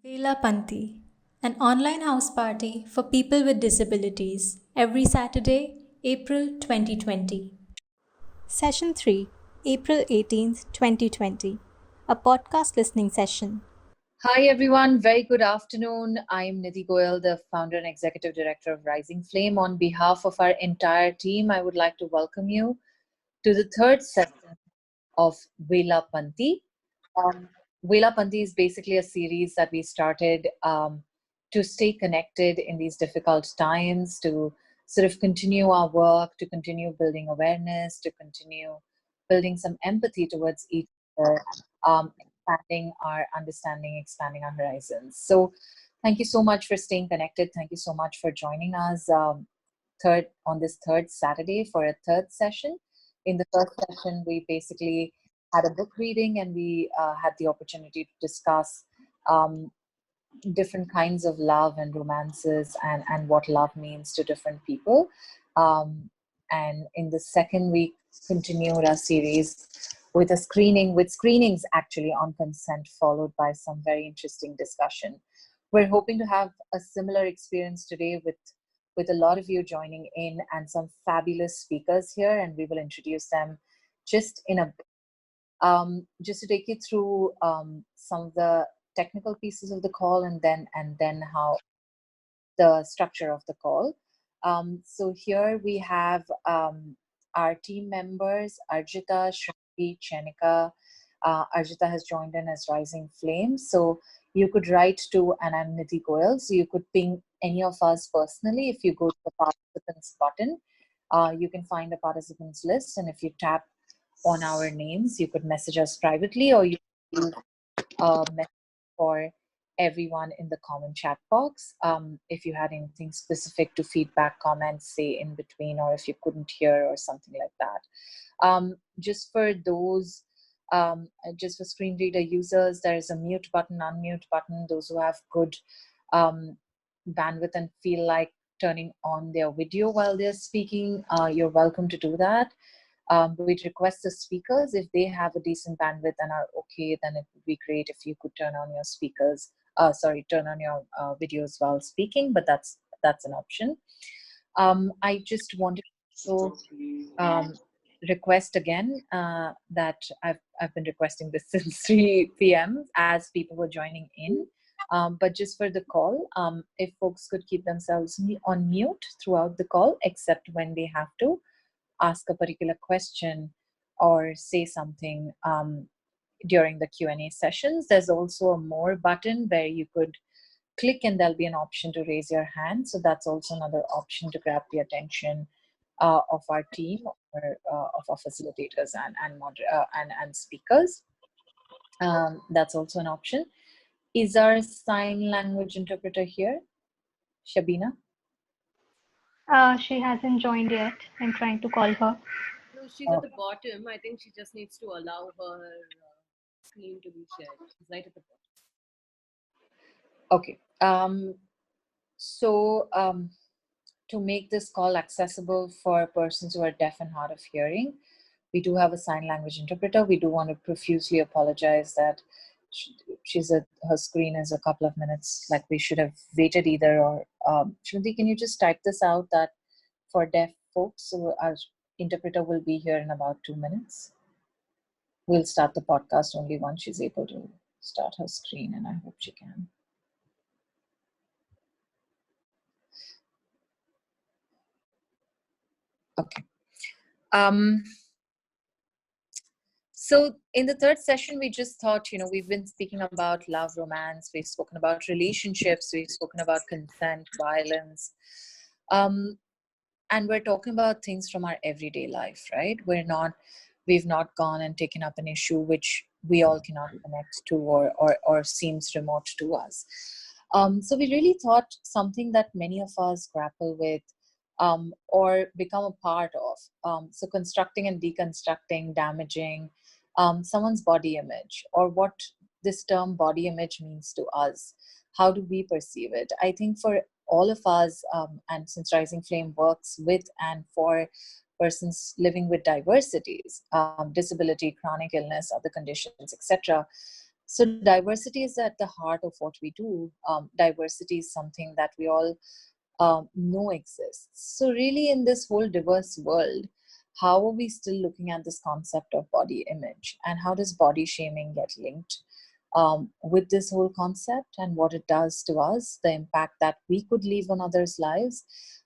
Vella Panti, an online house party for people with disabilities, every Saturday, April 2020. Session 3, April 18th, 2020. A podcast listening session. Hi, everyone. Very good afternoon. I'm Nidhi Goyal, the founder and executive director of Rising Flame. On behalf of our entire team, I would like to welcome you to the third session of Vella Panti. Vella Panti is basically a series that we started to stay connected in these difficult times, to sort of continue our work, to continue building awareness, to continue building some empathy towards each other, expanding our understanding, expanding our horizons. So, thank you so much for staying connected. Thank you so much for joining us third on this third Saturday for a third session. In the first session, we basically had a book reading and we had the opportunity to discuss um, different kinds of love and romances and what love means to different people. And in the second week, continued our series with a screening, with screenings actually on consent, followed by some very interesting discussion. We're hoping to have a similar experience today with a lot of you joining in and some fabulous speakers here, and we will introduce them just in a just to take you through some of the technical pieces of the call and then how the structure of the call. So here we have our team members, Arjita, Shruti, Chenika. Arjita has joined in as Rising Flame. So you could write to, and I'm Nidhi Goyal, so you could ping any of us personally. If you go to the participants button, you can find a participants list, and if you tap on our names, you could message us privately, or you could use a message for everyone in the common chat box. If you had anything specific to feedback, comments, say in between, or if you couldn't hear or something like that. Just for those, just for screen reader users, there is a mute button, unmute button. Those who have good bandwidth and feel like turning on their video while they're speaking, you're welcome to do that. We'd request the speakers, if they have a decent bandwidth and are okay, then it would be great if you could turn on your speakers, turn on your videos while speaking, but that's an option. I just wanted to request again that I've been requesting this since 3 p.m. as people were joining in. But just for the call, if folks could keep themselves on mute throughout the call, except when they have to ask a particular question or say something during the Q&A sessions. There's also a more button where you could click and there'll be an option to raise your hand. So that's also another option to grab the attention of our team or of our facilitators and speakers. That's also an option. Is our sign language interpreter here? Shabina? She hasn't joined yet. I'm trying to call her. No, she's at the bottom. I think she just needs to allow her screen to be shared. She's right at the bottom. Okay. To make this call accessible for persons who are deaf and hard of hearing, we do have a sign language interpreter. We do want to profusely apologize that her screen is a couple of minutes, like we should have waited either. Or Shruti, can you just type this out that for deaf folks, so our interpreter will be here in about 2 minutes. We'll start the podcast only once she's able to start her screen, and I hope she can. Okay. So in the third session, we just thought, we've been speaking about love, romance, we've spoken about relationships, we've spoken about consent, violence, and we're talking about things from our everyday life, right? We've not gone and taken up an issue which we all cannot connect to or seems remote to us. So we really thought something that many of us grapple with or become a part of. So constructing and deconstructing, damaging someone's body image, or what this term body image means to us. How do we perceive it? I think for all of us, and since Rising Flame works with and for persons living with diversities, disability, chronic illness, other conditions, etc., So diversity is at the heart of what we do. Diversity is something that we all know exists. So really, in this whole diverse world, how are we still looking at this concept of body image, and how does body shaming get linked with this whole concept, and what it does to us, the impact that we could leave on others' lives,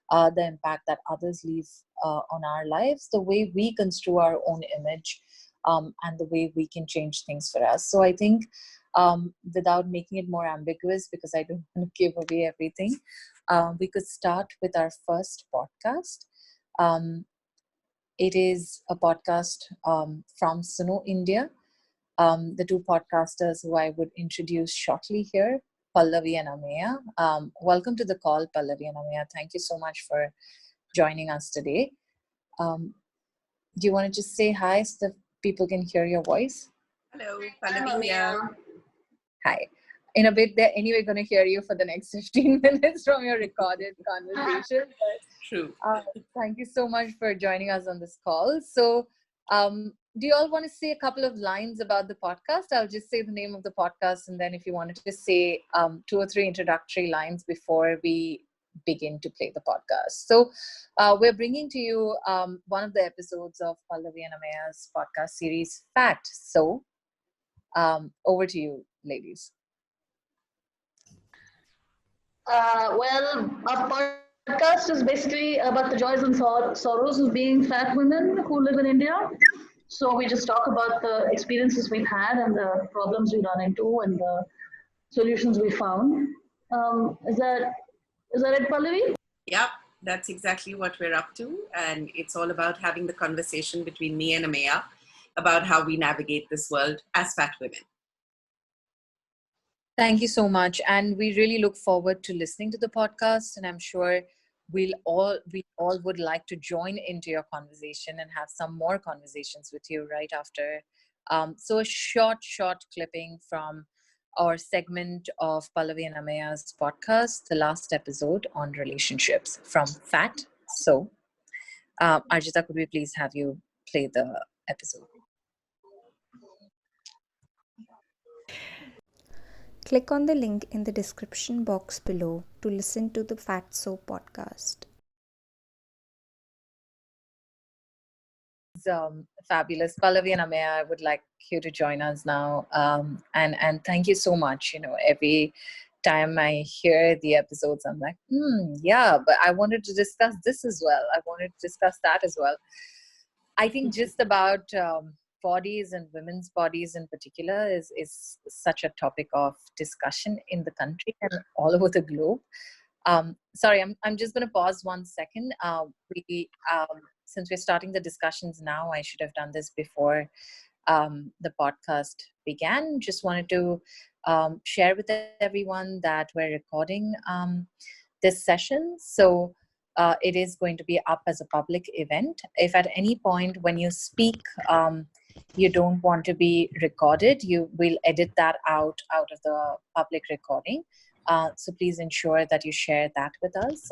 the impact that others leave on our lives, the way we construe our own image, and the way we can change things for us. So I think, without making it more ambiguous, because I don't want to give away everything, we could start with our first podcast. Um, it is a podcast from Suno, India. The two podcasters who I would introduce shortly here, Pallavi and Ameya. Welcome to the call, Pallavi and Ameya. Thank you so much for joining us today. Do you want to just say hi so that people can hear your voice? Hello, Pallavi here. Hi. In a bit, they're anyway going to hear you for the next 15 minutes from your recorded conversation. True. Thank you so much for joining us on this call. So, do you all want to say a couple of lines about the podcast? I'll just say the name of the podcast, and then if you wanted to just say 2 or 3 introductory lines before we begin to play the podcast. So, we're bringing to you one of the episodes of Pallavi and Ameya's podcast series, Fat.So. Over to you, ladies. Well, our podcast is basically about the joys and sorrows of being fat women who live in India. So we just talk about the experiences we've had and the problems we run into and the solutions we found. Is that it, Pallavi? Yeah, that's exactly what we're up to. And it's all about having the conversation between me and Ameya about how we navigate this world as fat women. Thank you so much. And we really look forward to listening to the podcast. And I'm sure we all would like to join into your conversation and have some more conversations with you right after. So a short clipping from our segment of Pallavi and Ameya's podcast, the last episode on relationships from Fat.So. Arjita, could we please have you play the episode? Click on the link in the description box below to listen to the Fat.So podcast. Fabulous. Pallavi and Ameya, I would like you to join us now. And thank you so much. You know, every time I hear the episodes, I'm like, yeah, but I wanted to discuss this as well. I wanted to discuss that as well. I think just about bodies and women's bodies in particular is such a topic of discussion in the country and all over the globe. Sorry, I'm just going to pause 1 second. Since we're starting the discussions now, I should have done this before the podcast began. Just wanted to share with everyone that we're recording this session. So it is going to be up as a public event. If at any point when you speak, you don't want to be recorded, you will edit that out of the public recording. So please ensure that you share that with us,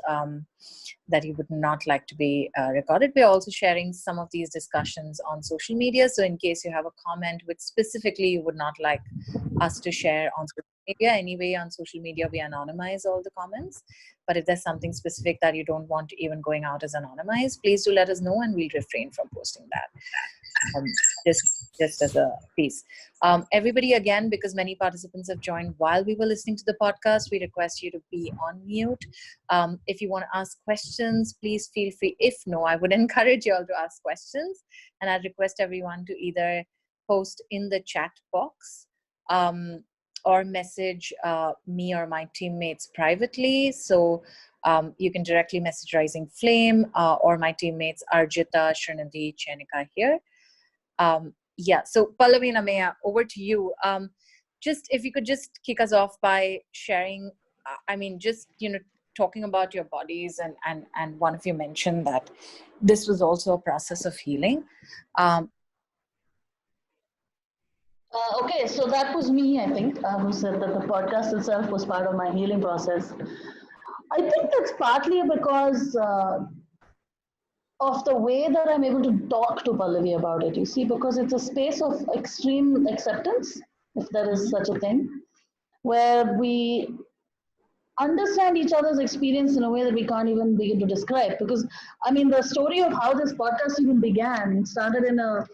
that you would not like to be recorded. We're also sharing some of these discussions on social media. So in case you have a comment which specifically you would not like us to share on social media, anyway, on social media, we anonymize all the comments. But if there's something specific that you don't want even going out as anonymized, please do let us know and we'll refrain from posting that. Just as a piece. Everybody, again, because many participants have joined while we were listening to the podcast, we request you to be on mute. If you want to ask questions, please feel free. If no, I would encourage you all to ask questions. And I'd request everyone to either post in the chat box or message me or my teammates privately. So you can directly message Rising Flame or my teammates Arjita, Srinidhi, Chenika here. Yeah, so Pallavi and Ameya, over to you. Just if you could just kick us off by sharing, just, talking about your bodies and one of you mentioned that this was also a process of healing. Okay, so that was me, I think, who said that the podcast itself was part of my healing process. I think that's partly because of the way that I'm able to talk to Pallavi about it, you see, because it's a space of extreme acceptance. if there is such a thing, where we understand each other's experience in a way that we can't even begin to describe. Because I mean, the story of how this podcast even began started in a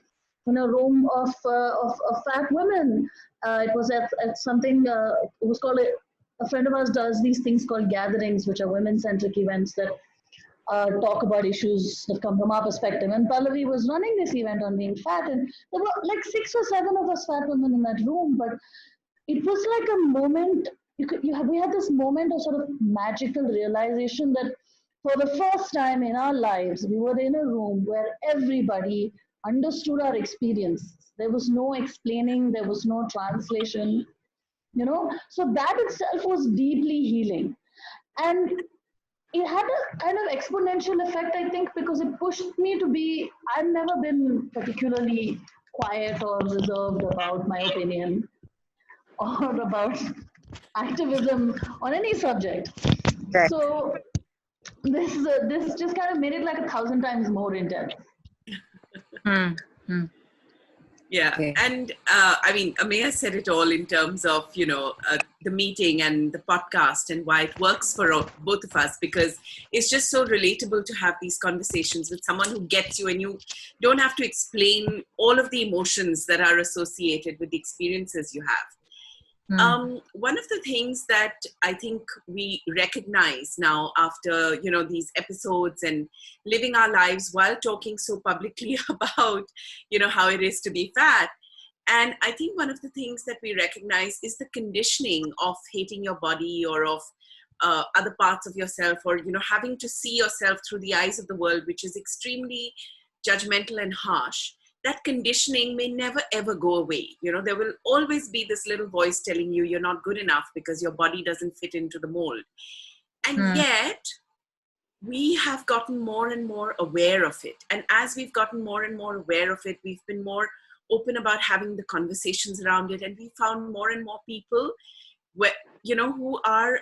room of fat women. It was at something. It was called a friend of ours does these things called gatherings, which are women-centric events that talk about issues that come from our perspective. And Pallavi was running this event on being fat, and there were like 6 or 7 of us fat women in that room. But it was like a moment. We had this moment of sort of magical realization that for the first time in our lives, we were in a room where everybody understood our experience. There was no explaining, there was no translation, you know. So that itself was deeply healing. And it had a kind of exponential effect, I think, because it pushed me to be, I've never been particularly quiet or reserved about my opinion or about activism on any subject. Right. So this just kind of made it like 1,000 times more intense. Yeah, Okay. and I mean, Ameya said it all in terms of, you know, the meeting and the podcast and why it works for both of us, because it's just so relatable to have these conversations with someone who gets you, and you don't have to explain all of the emotions that are associated with the experiences you have. One of the things that I think we recognize now after, you know, these episodes and living our lives while talking so publicly about, you know, how it is to be fat. And I think one of the things that we recognize is the conditioning of hating your body or of other parts of yourself, or, you know, having to see yourself through the eyes of the world, which is extremely judgmental and harsh. That conditioning may never ever go away. You know, there will always be this little voice telling you you're not good enough because your body doesn't fit into the mold. And yet, we have gotten more and more aware of it. And as we've gotten more and more aware of it, we've been more open about having the conversations around it. And we found more and more people where, you know, who are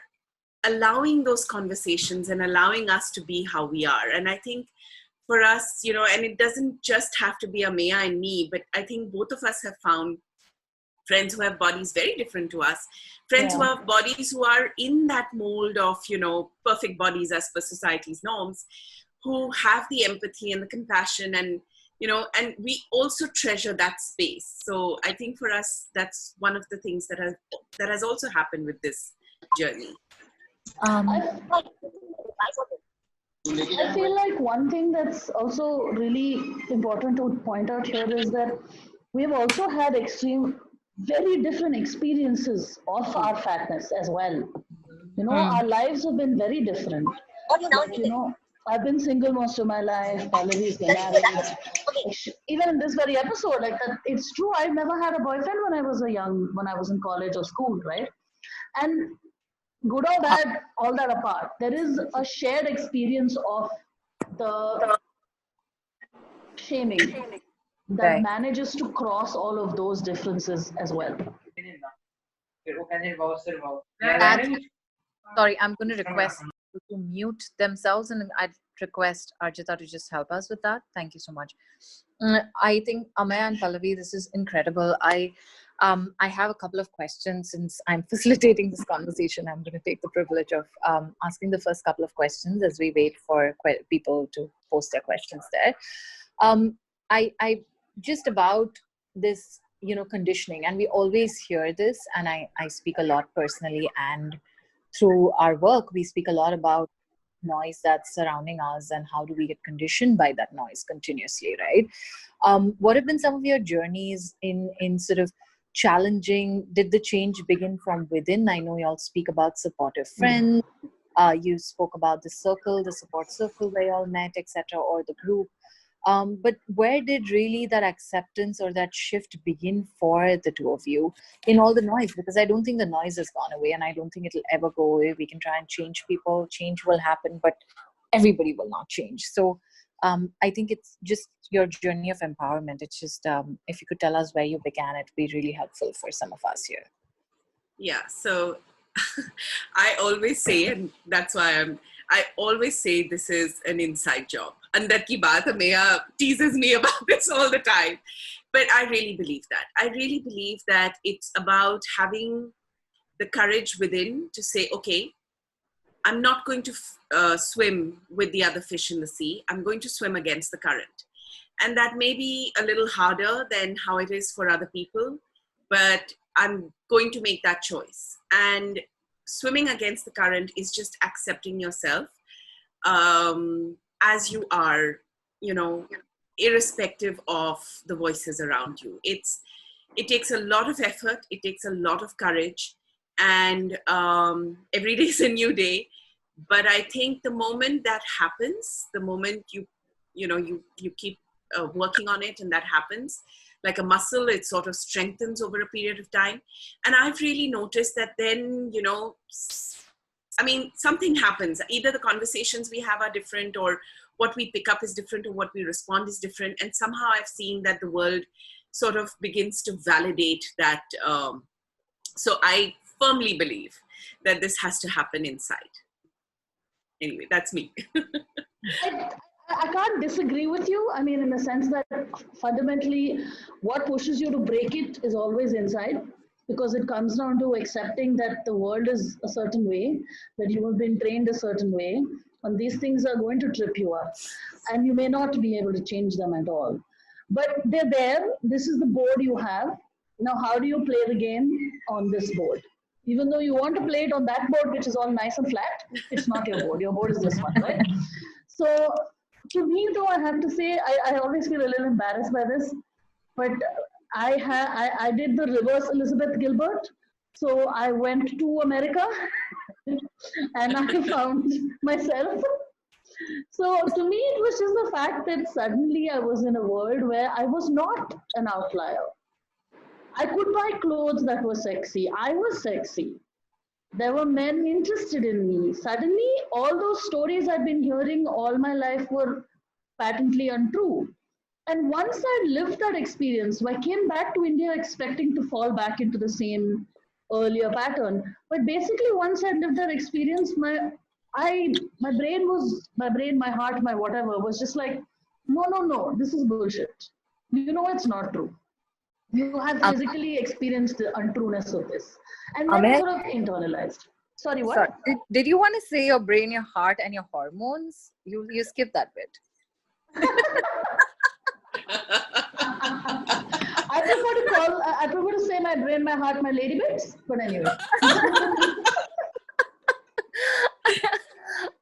allowing those conversations and allowing us to be how we are. And I think for us, you know, and it doesn't just have to be Ameya and me, but I think both of us have found friends who have bodies very different to us, friends who have bodies who are in that mold of, you know, perfect bodies as per society's norms, who have the empathy and the compassion, and, you know, and we also treasure that space. So I think for us, that's one of the things that has also happened with this journey. I feel like one thing that's also really important to point out here is that we've also had very different experiences of our fatness as well. You know, our lives have been very different. Like, you know, I've been single most of my life. Pallavi's been married. Even in this very episode, like that, it's true. I've never had a boyfriend when I was in college or school, right? And good or bad, all that apart, there is a shared experience of the shaming that manages to cross all of those differences as well. Sorry, I'm going to request people to mute themselves, and I'd request Arjita to just help us with that. Thank you so much. I think Ameya and Pallavi, this is incredible. I have a couple of questions. Since I'm facilitating this conversation, I'm going to take the privilege of asking the first couple of questions as we wait for people to post their questions there. I just about this, you know, conditioning, and we always hear this, and I speak a lot personally, and through our work, we speak a lot about noise that's surrounding us and how do we get conditioned by that noise continuously, right? What have been some of your journeys in sort of challenging? Did the change begin from within? I know you all speak about supportive friends. You spoke about the support circle where you all met, etc., or the group. But where did really that acceptance or that shift begin for the two of you in all the noise? Because I don't think the noise has gone away, and I don't think it'll ever go away. We can try and change people, change will happen, but everybody will not change. So I think it's just your journey of empowerment. It's just, if you could tell us where you began, it'd be really helpful for some of us here. Yeah, so I always say, and that's why I always say this is an inside job. Andar ki baat, Ameya teases me about this all the time. But I really believe that. I really believe that it's about having the courage within to say, okay, I'm not going to swim with the other fish in the sea. I'm going to swim against the current. And that may be a little harder than how it is for other people, but I'm going to make that choice. And swimming against the current is just accepting yourself as you are, irrespective of the voices around you. It takes a lot of effort. It takes a lot of courage. And every day is a new day. But I think the moment that happens, the moment you keep working on it, and that happens like a muscle, it sort of strengthens over a period of time. And I've really noticed that then, something happens. Either the conversations we have are different, or what we pick up is different, or what we respond is different. And somehow I've seen that the world sort of begins to validate that. So I firmly believe that this has to happen inside. Anyway, that's me. I can't disagree with you. I mean, in the sense that fundamentally, what pushes you to break it is always inside, because it comes down to accepting that the world is a certain way, that you have been trained a certain way, and these things are going to trip you up, and you may not be able to change them at all. But they're there. This is the board you have. Now, how do you play the game on this board? Even though you want to play it on that board, which is all nice and flat, it's not your board. Your board is this one, right? So, to me, though, I have to say, I always feel a little embarrassed by this, but I did the reverse Elizabeth Gilbert. So I went to America and I found myself. So to me, it was just the fact that suddenly I was in a world where I was not an outlier. I could buy clothes that were sexy. I was sexy. There were men interested in me. Suddenly, all those stories I'd been hearing all my life were patently untrue. And once I lived that experience, I came back to India expecting to fall back into the same earlier pattern. But basically, once I lived that experience, my brain, my heart, my whatever was just like, no, this is bullshit. You know it's not true. You have physically experienced the untrueness of this. And then Ameya? sort of internalized. Sorry, what? Sorry. Did you want to say your brain, your heart, and your hormones? You skipped that bit. I prefer to say my brain, my heart, my lady bits. But anyway.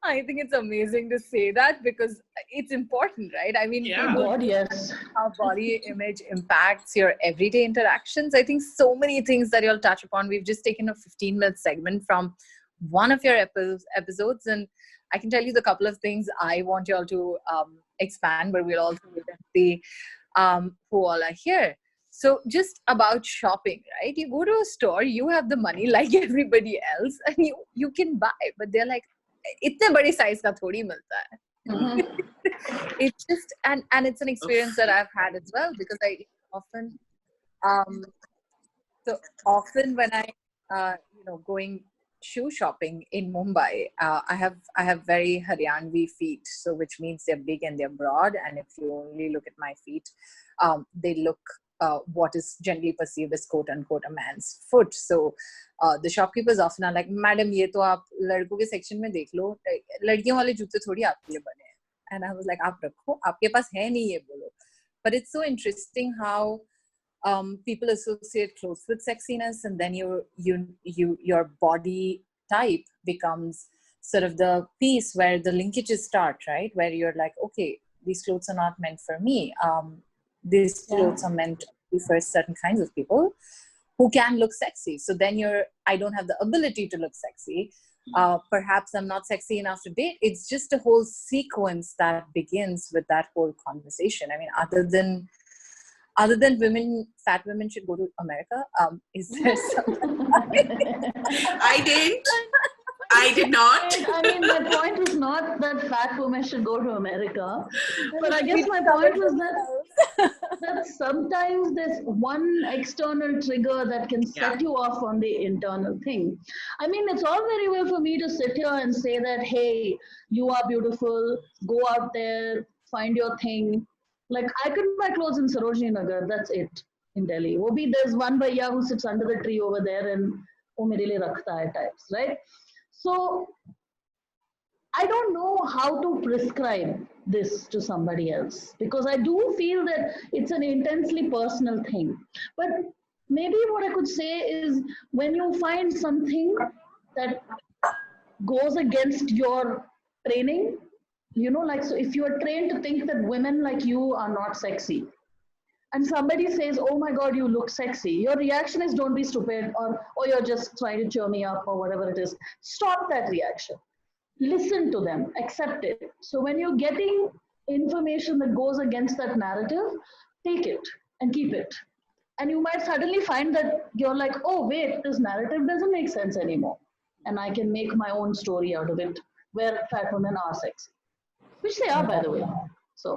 I think it's amazing to say that because it's important, right? I mean, Yeah. God, yes. how body image impacts your everyday interactions. I think so many things that you'll touch upon. We've just taken a 15-minute segment from one of your episodes, and I can tell you the couple of things I want you all to expand, but we'll also wait and see who all are here. So just about shopping, right? You go to a store, you have the money like everybody else, and you can buy, but they're like, इतने बड़े size का थोड़ी मिलता है. It's just and it's an experience that I've had as well, because I often when I going shoe shopping in Mumbai, I have very Haryanvi feet, so which means they're big and they're broad, and if you only look at my feet, they look what is generally perceived as quote unquote a man's foot. So the shopkeepers often are like, madam, ये तो आप लड़कों के section में देख लो, लड़कियों वाले जूते थोड़ी आपके लिए बने हैं. And I was like, आप रखो, आपके पास है नहीं ये बोलो. But it's so interesting how people associate clothes with sexiness, and then your body type becomes sort of the piece where the linkages start, right? Where you're like, okay, these clothes are not meant for me. These clothes are meant for certain kinds of people who can look sexy. So then I don't have the ability to look sexy. Perhaps I'm not sexy enough to date. It's just a whole sequence that begins with that whole conversation. I mean, other than fat women should go to America, is there something? I did not. I mean, my point was not that fat women should go to America, but I guess my point was that sometimes there's one external trigger that can set you off on the internal thing. I mean, it's all very well for me to sit here and say that, hey, you are beautiful, go out there, find your thing. Like I could buy clothes in Sarojini Nagar, that's it in Delhi. There's one bhaiya who sits under the tree over there and wo mere liye rakhta hai types, right? So I don't know how to prescribe this to somebody else because I do feel that it's an intensely personal thing. But maybe what I could say is when you find something that goes against your training, like, so if you are trained to think that women like you are not sexy, and somebody says, "Oh my God, you look sexy," your reaction is, "Don't be stupid," or, "Oh, you're just trying to cheer me up," or whatever it is. Stop that reaction. Listen to them, accept it. So when you're getting information that goes against that narrative, take it and keep it. And you might suddenly find that you're like, "Oh, wait, this narrative doesn't make sense anymore. And I can make my own story out of it where fat women are sexy," which they are, by the way. So.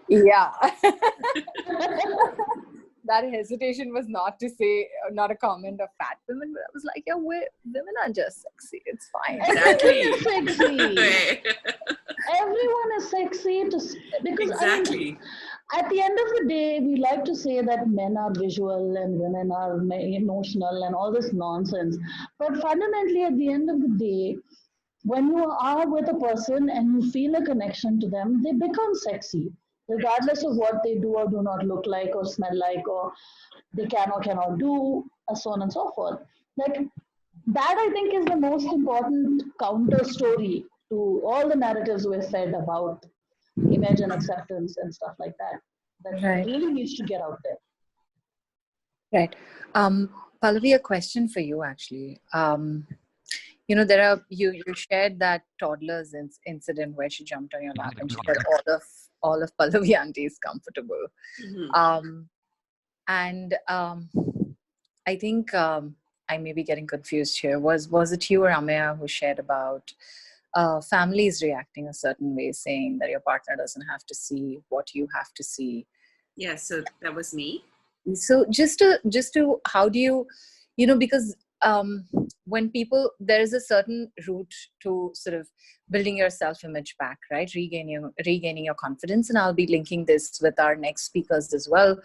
Yeah. That hesitation was not to say, not a comment of fat women, but I was like, yeah, women are just sexy. It's fine. Everyone is sexy. Everyone is sexy because Exactly. At the end of the day, we like to say that men are visual and women are emotional and all this nonsense. But fundamentally, at the end of the day, when you are with a person and you feel a connection to them, they become sexy, regardless of what they do or do not look like or smell like or they can or cannot do, and so on and so forth. Like that, I think, is the most important counter story to all the narratives we're fed about image and acceptance and stuff like that. That Right. really needs to get out there. Right. Pallavi, a question for you actually. There are you shared that toddler's incident where she jumped on your lap and she said all of Pallavi auntie is comfortable. And I think I may be getting confused here. Was it you or Ameya who shared about families reacting a certain way, saying that your partner doesn't have to see what you have to see? Yeah, so that was me. So just to how do you, because when people, there is a certain route to sort of building your self-image back, right? Regaining your confidence. And I'll be linking this with our next speakers as well,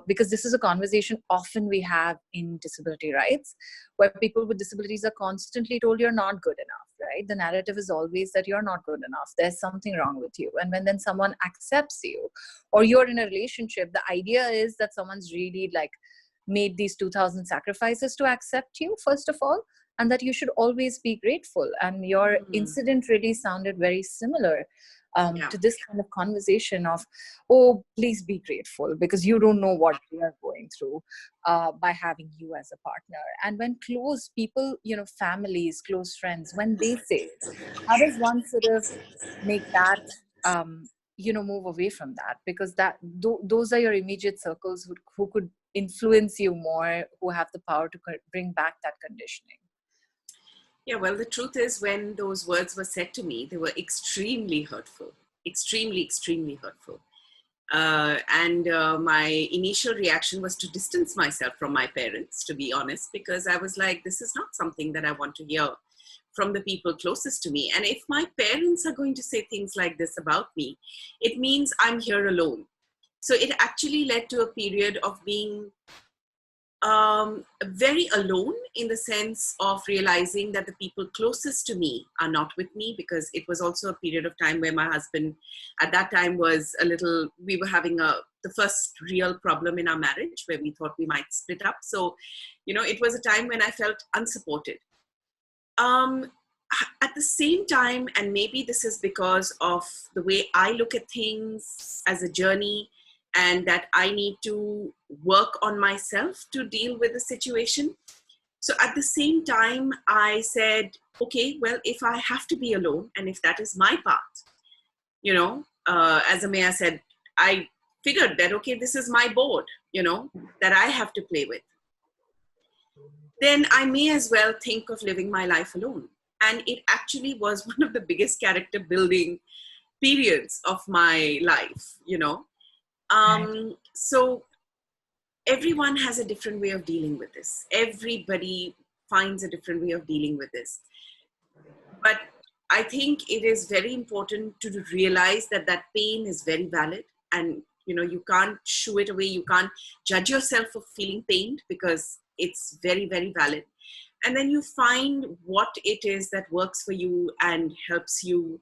because this is a conversation often we have in disability rights, where people with disabilities are constantly told you're not good enough, right? The narrative is always that you're not good enough. There's something wrong with you. And when then someone accepts you, or you're in a relationship, the idea is that someone's really like made these 2,000 sacrifices to accept you, first of all, and that you should always be grateful. And your incident really sounded very similar to this kind of conversation of, oh, please be grateful because you don't know what we are going through by having you as a partner. And when close people, families, close friends, when they say it, how does one sort of make that move away from that? Because those are your immediate circles who could influence you more, who have the power to bring back that conditioning. Yeah, well, the truth is, when those words were said to me, they were extremely hurtful, extremely, extremely hurtful. And my initial reaction was to distance myself from my parents, to be honest, because I was like, this is not something that I want to hear from the people closest to me. And if my parents are going to say things like this about me, it means I'm here alone. So it actually led to a period of being very alone, in the sense of realizing that the people closest to me are not with me, because it was also a period of time where my husband at that time was we were having the first real problem in our marriage where we thought we might split up. So, it was a time when I felt unsupported. At the same time, and maybe this is because of the way I look at things as a journey, and that I need to work on myself to deal with the situation. So at the same time, I said, okay, well, if I have to be alone, and if that is my path, as Ameya said, I figured that, okay, this is my board, that I have to play with. Then I may as well think of living my life alone. And it actually was one of the biggest character building periods of my life, So everyone has a different way of dealing with this. Everybody finds a different way of dealing with this. But I think it is very important to realize that that pain is very valid, and you can't shoo it away. You can't judge yourself for feeling pained, because it's very, very valid. And then you find what it is that works for you and helps you,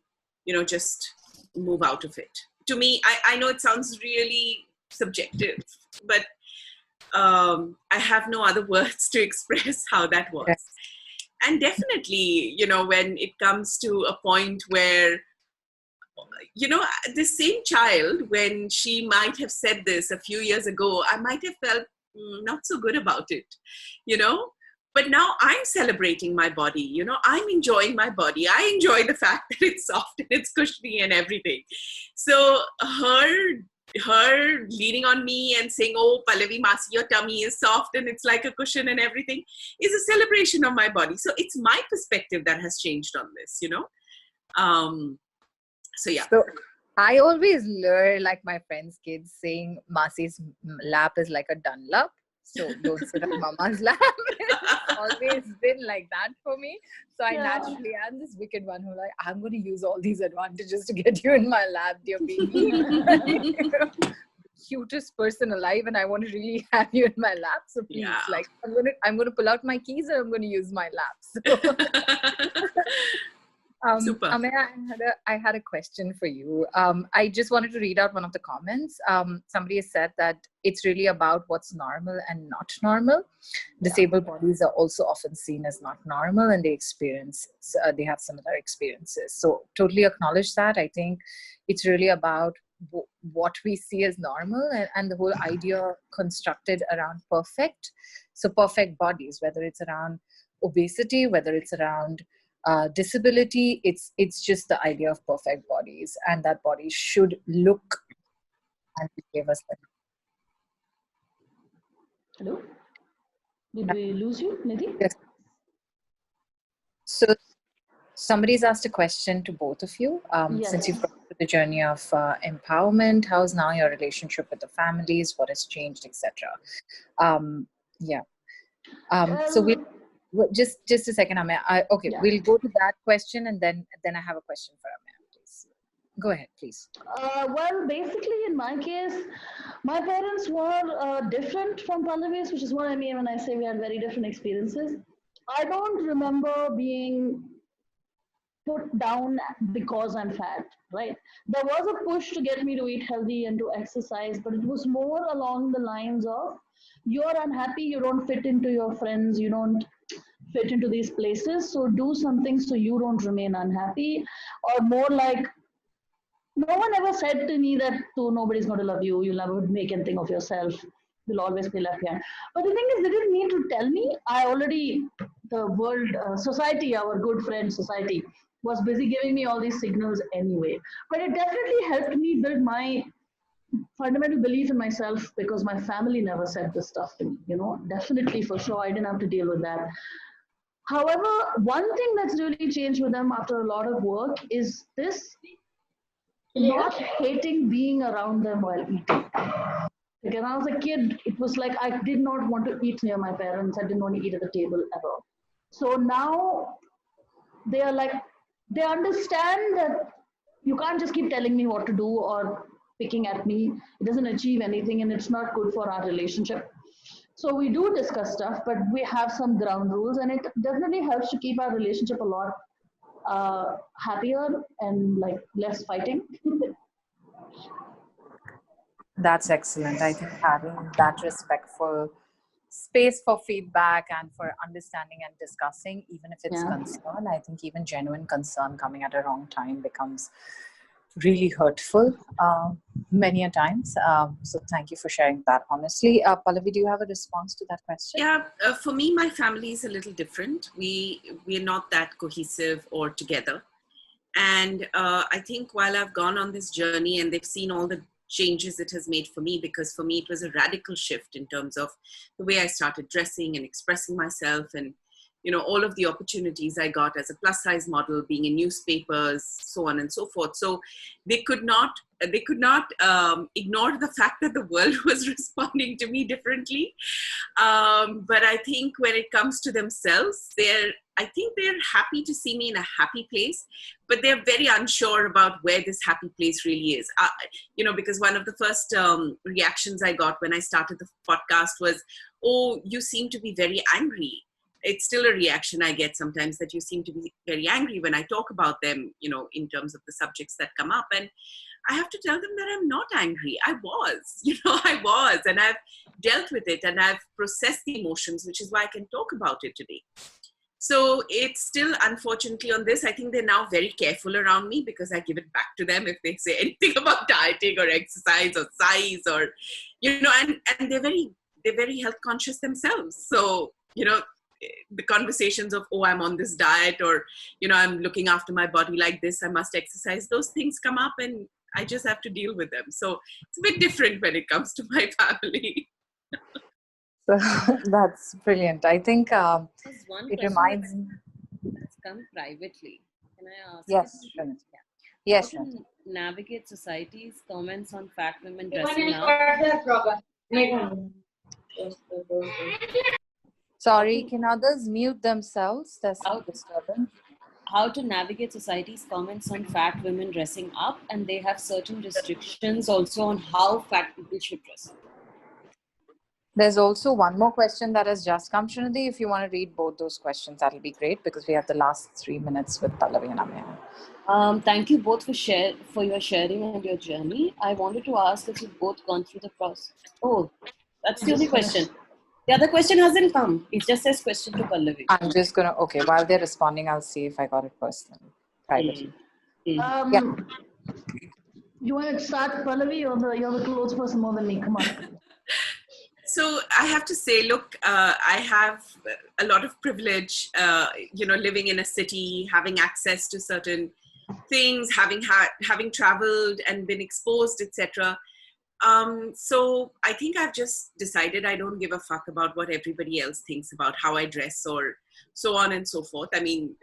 just move out of it. To me, I know it sounds really subjective, but I have no other words to express how that works. And definitely, when it comes to a point where, the same child, when she might have said this a few years ago, I might have felt not so good about it, But now I'm celebrating my body, I'm enjoying my body. I enjoy the fact that it's soft and it's cushiony and everything. So her leaning on me and saying, "Oh, Pallavi Masi, your tummy is soft and it's like a cushion and everything," is a celebration of my body. So it's my perspective that has changed on this, So yeah. So I always lure like my friends' kids saying Masi's lap is like a Dunlop. So don't sit on Mama's lap. It's always been like that for me. So I naturally am this wicked one who I'm going to use all these advantages to get you in my lap, dear baby. Cutest person alive, and I want to really have you in my lap. So please, I'm going to pull out my keys and I'm going to use my lap. So. Super. Ameya, I had a question for you. I just wanted to read out one of the comments. Somebody has said that it's really about what's normal and not normal. Disabled bodies are also often seen as not normal, and they have similar experiences. So totally acknowledge that. I think it's really about what we see as normal, and the whole idea constructed around perfect. So perfect bodies, whether it's around obesity, whether it's around disability, it's just the idea of perfect bodies, and that body should look and behave us like. Hello? Did we lose you, Nidhi? Yes. So somebody's asked a question to both of you. Yes. Since you've gone through the journey of empowerment, how's now your relationship with the families? What has changed, etc. So just a second, Ameya. We'll go to that question, and then I have a question for Ameya. Please go ahead, please. Well, basically, in my case, my parents were different from Pallavi's, which is what I mean when I say we had very different experiences. I don't remember being put down because I'm fat, right? There was a push to get me to eat healthy and to exercise, but it was more along the lines of, you're unhappy, you don't fit into your friends, you don't fit into these places, so do something so you don't remain unhappy. Or more like, no one ever said to me that nobody's going to love you, you'll never make anything of yourself, you'll always be left behind. But the thing is, they didn't need to tell me. The world, society, our good friend society, was busy giving me all these signals anyway. But it definitely helped me build my fundamental belief in myself, because my family never said this stuff to me, definitely, for sure, I didn't have to deal with that. However, one thing that's really changed with them after a lot of work is this not hating being around them while eating. Like when I was a kid, it was like I did not want to eat near my parents. I didn't want to eat at the table ever. So now they are like, they understand that you can't just keep telling me what to do or picking at me. It doesn't achieve anything, and it's not good for our relationship. So we do discuss stuff, but we have some ground rules, and it definitely helps to keep our relationship a lot happier and like less fighting. That's excellent. I think having that respectful space for feedback and for understanding and discussing, even if it's concern, I think even genuine concern coming at a wrong time becomes really hurtful many a times. So thank you for sharing that honestly. Pallavi, do you have a response to that question? Yeah, for me, my family is a little different. We're not that cohesive or together. And I think while I've gone on this journey and they've seen all the changes it has made for me, because for me it was a radical shift in terms of the way I started dressing and expressing myself and all of the opportunities I got as a plus size model, being in newspapers, so on and so forth. So they could not ignore the fact that the world was responding to me differently. But I think when it comes to themselves, I think they're happy to see me in a happy place, but they're very unsure about where this happy place really is. Because one of the first reactions I got when I started the podcast was, "Oh, you seem to be very angry." It's still a reaction I get sometimes, that you seem to be very angry when I talk about them, in terms of the subjects that come up. And I have to tell them that I'm not angry. I was, and I've dealt with it and I've processed the emotions, which is why I can talk about it today. So it's still, unfortunately, on this, I think they're now very careful around me, because I give it back to them if they say anything about dieting or exercise or size, or, and they're very health conscious themselves. So, the conversations of, "Oh, I'm on this diet," or, "I'm looking after my body like this, I must exercise," those things come up and I just have to deal with them. So it's a bit different when it comes to my family. So that's brilliant. I think There's one it question reminds me. that's come privately. Can I ask Yes, it? Srinidhi. Yeah. Yes, How Srinidhi. to navigate society's comments on fat women dressing up? Sorry, can others mute themselves? There's some How, disturbance. how to navigate society's comments on fat women dressing up, and they have certain restrictions also on how fat people should dress. There's also one more question that has just come, Srinidhi. If you want to read both those questions, that'll be great, because we have the last 3 minutes with Pallavi and Ameya. Thank you both for your sharing and your journey. I wanted to ask, as you've both gone through the process. Oh, that's the only question. The other question hasn't come. It just says question to Pallavi. I'm just going to, okay, while they're responding, I'll see if I got it personally, privately. You want to start, Pallavi, or you're the close person more than me? Come on. So I have to say, look, I have a lot of privilege, living in a city, having access to certain things, having traveled and been exposed, etc. So I think I've just decided I don't give a fuck about what everybody else thinks about how I dress or so on and so forth. I mean,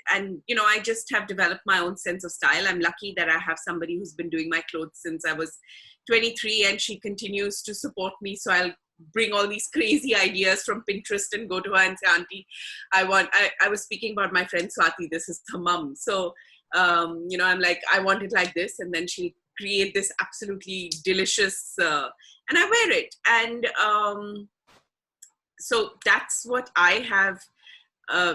I just have developed my own sense of style. I'm lucky that I have somebody who's been doing my clothes since I was 23, and she continues to support me. So I'll bring all these crazy ideas from Pinterest and go to her and say, "Auntie, I was speaking about my friend Swati, this is her mum." So, I'm like, "I want it like this." And then she'll create this absolutely delicious, and I wear it. And so that's what I have.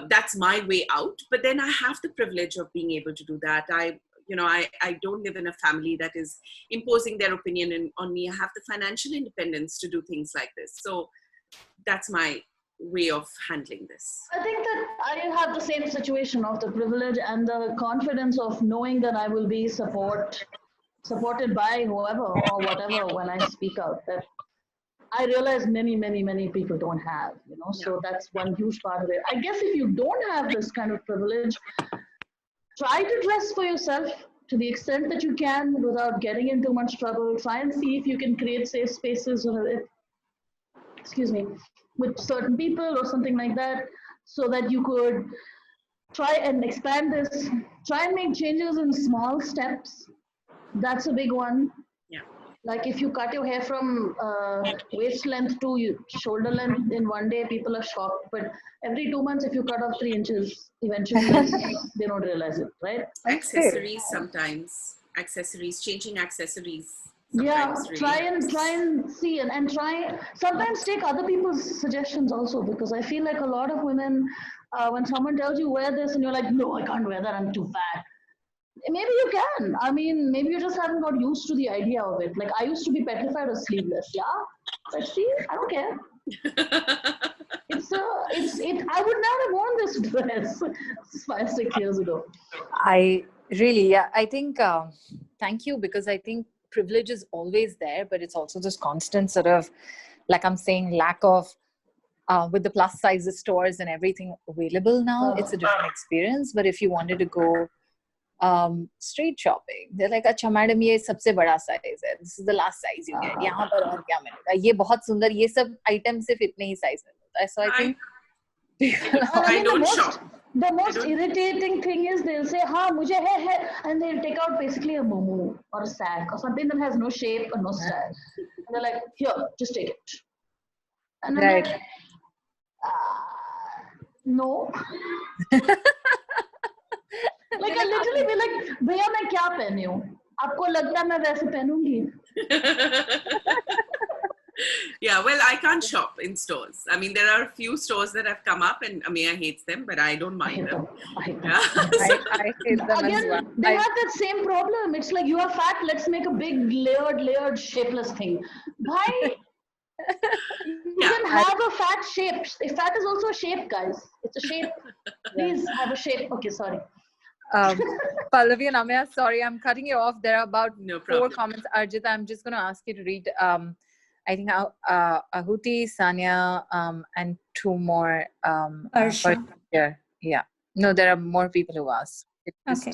That's my way out. But then I have the privilege of being able to do that. I don't live in a family that is imposing their opinion on me. I have the financial independence to do things like this. So that's my way of handling this. I think that I have the same situation of the privilege and the confidence of knowing that I will be supported by whoever or whatever when I speak out. That I realize many people don't have, so that's one huge part of it. I guess if you don't have this kind of privilege, try to dress for yourself to the extent that you can without getting into much trouble. Try and see if you can create safe spaces with certain people or something like that, so that you could try and expand this. Try and make changes in small steps. That's a big one. Yeah. Like if you cut your hair from waist length to shoulder length in one day, people are shocked. But every 2 months, if you cut off 3 inches, eventually they don't realize it, right? Accessories sometimes. Changing accessories. Yeah, Really try helps. and see and try. Sometimes take other people's suggestions also, because I feel like a lot of women, when someone tells you wear this and you're like, "No, I can't wear that, I'm too fat." Maybe you can. I mean, maybe you just haven't got used to the idea of it. Like I used to be petrified of sleeveless. Yeah, but see, I don't care. I would not have worn this dress 5-6 years ago. I think, thank you, because I think privilege is always there, but it's also this constant sort of, like I'm saying, lack of, with the plus sizes stores and everything available now, it's a different experience. But if you wanted to go street shopping, they're like, "Acha madam, ye sabse bada size hai. This is the last size you get. Yahan par aur kya milega? Ye bahut sundar. Ye sab items sirf itne hi size mein milta hai." So I think And I mean, don't shop. the most don't- irritating thing is they'll say, "Ha, mujhe hai," and they'll take out basically a momo or a sack or something that has no shape or no style. And they're like, "Here, just take it." And I'm Right. like, no. Like I literally be like, भैया मैं क्या पहनी हूँ? आपको लगता है मैं वैसे पहनूंगी? Yeah, well, I can't shop in stores. I mean, there are a few stores that have come up, and Ameya hates them, but I don't I mind hate them. them. I hate them. Yeah. I hate them as Again, well. they have that same problem. It's like you are fat. Let's make a big layered, shapeless thing. Why? You Yeah. can have a fat shape. Fat is also a shape, guys. It's a shape. Please have a shape. Okay, sorry. Pallavi and Ameya, sorry, I'm cutting you off. There are about No 4 problem. comments. Arjita, I'm just going to ask you to read. I think Ahuti, Sanya, and 2 more. Harsha. Yeah. No, there are more people who asked. Okay.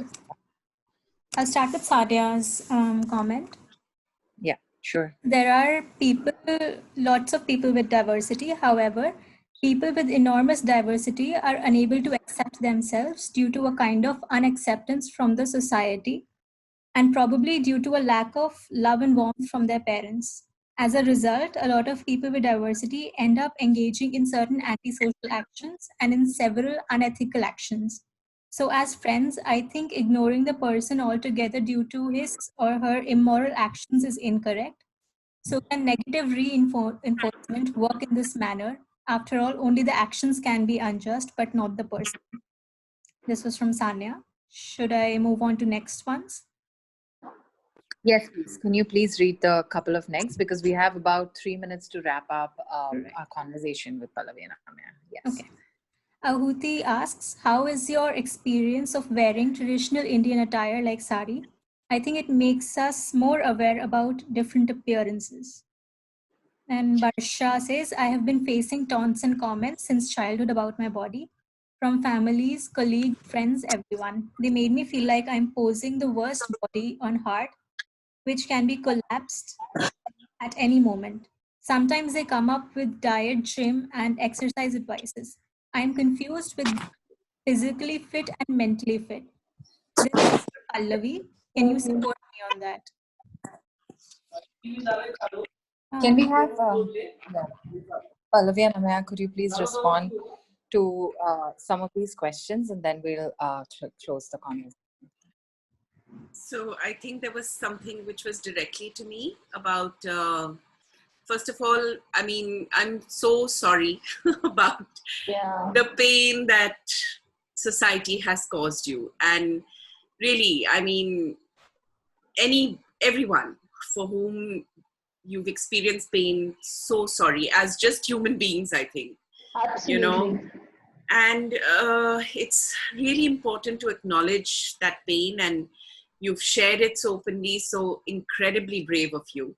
I'll start with Sadia's comment. Yeah, sure. There are lots of people with diversity. However, people with enormous diversity are unable to accept themselves due to a kind of unacceptance from the society and probably due to a lack of love and warmth from their parents. As a result, a lot of people with diversity end up engaging in certain antisocial actions and in several unethical actions. So, as friends, I think ignoring the person altogether due to his or her immoral actions is incorrect. So, can negative reinforcement work in this manner? After all, only the actions can be unjust, but not the person. This was from Sanya. Should I move on to next ones? Yes, please. Can you please read the couple of next? Because we have about 3 minutes to wrap up our conversation with Pallavi and Ameya. Yes. Okay. Ahuti asks, how is your experience of wearing traditional Indian attire like sari? I think it makes us more aware about different appearances. And Barsha says, I have been facing taunts and comments since childhood about my body from families, colleagues, friends, everyone. They made me feel like I'm posing the worst body on heart, which can be collapsed at any moment. Sometimes they come up with diet, gym, and exercise advices. I'm confused with physically fit and mentally fit. This is Pallavi. Can you support me on that? Can we have Pallavi and Ameya, could you please respond to some of these questions and then we'll close the conversation. So I think there was something which was directly to me about, first of all, I mean, I'm so sorry about the pain that society has caused you. And really, I mean, everyone for whom you've experienced pain, so sorry, as just human beings, I think. Absolutely. You know, and it's really important to acknowledge that pain, and you've shared it so openly, so incredibly brave of you.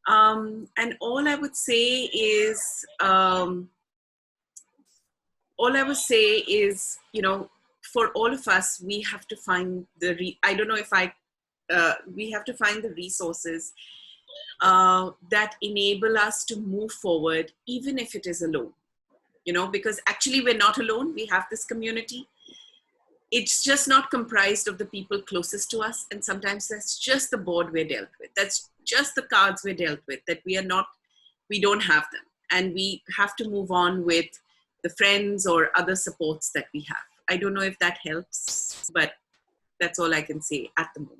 And all I would say is, you know, for all of us, we have to find we have to find the resources that enable us to move forward, even if it is alone. You know, because actually we're not alone. We have this community. It's just not comprised of the people closest to us. And sometimes that's just the board we're dealt with. That's just the cards we're dealt with, that we don't have them. And we have to move on with the friends or other supports that we have. I don't know if that helps, but that's all I can say at the moment.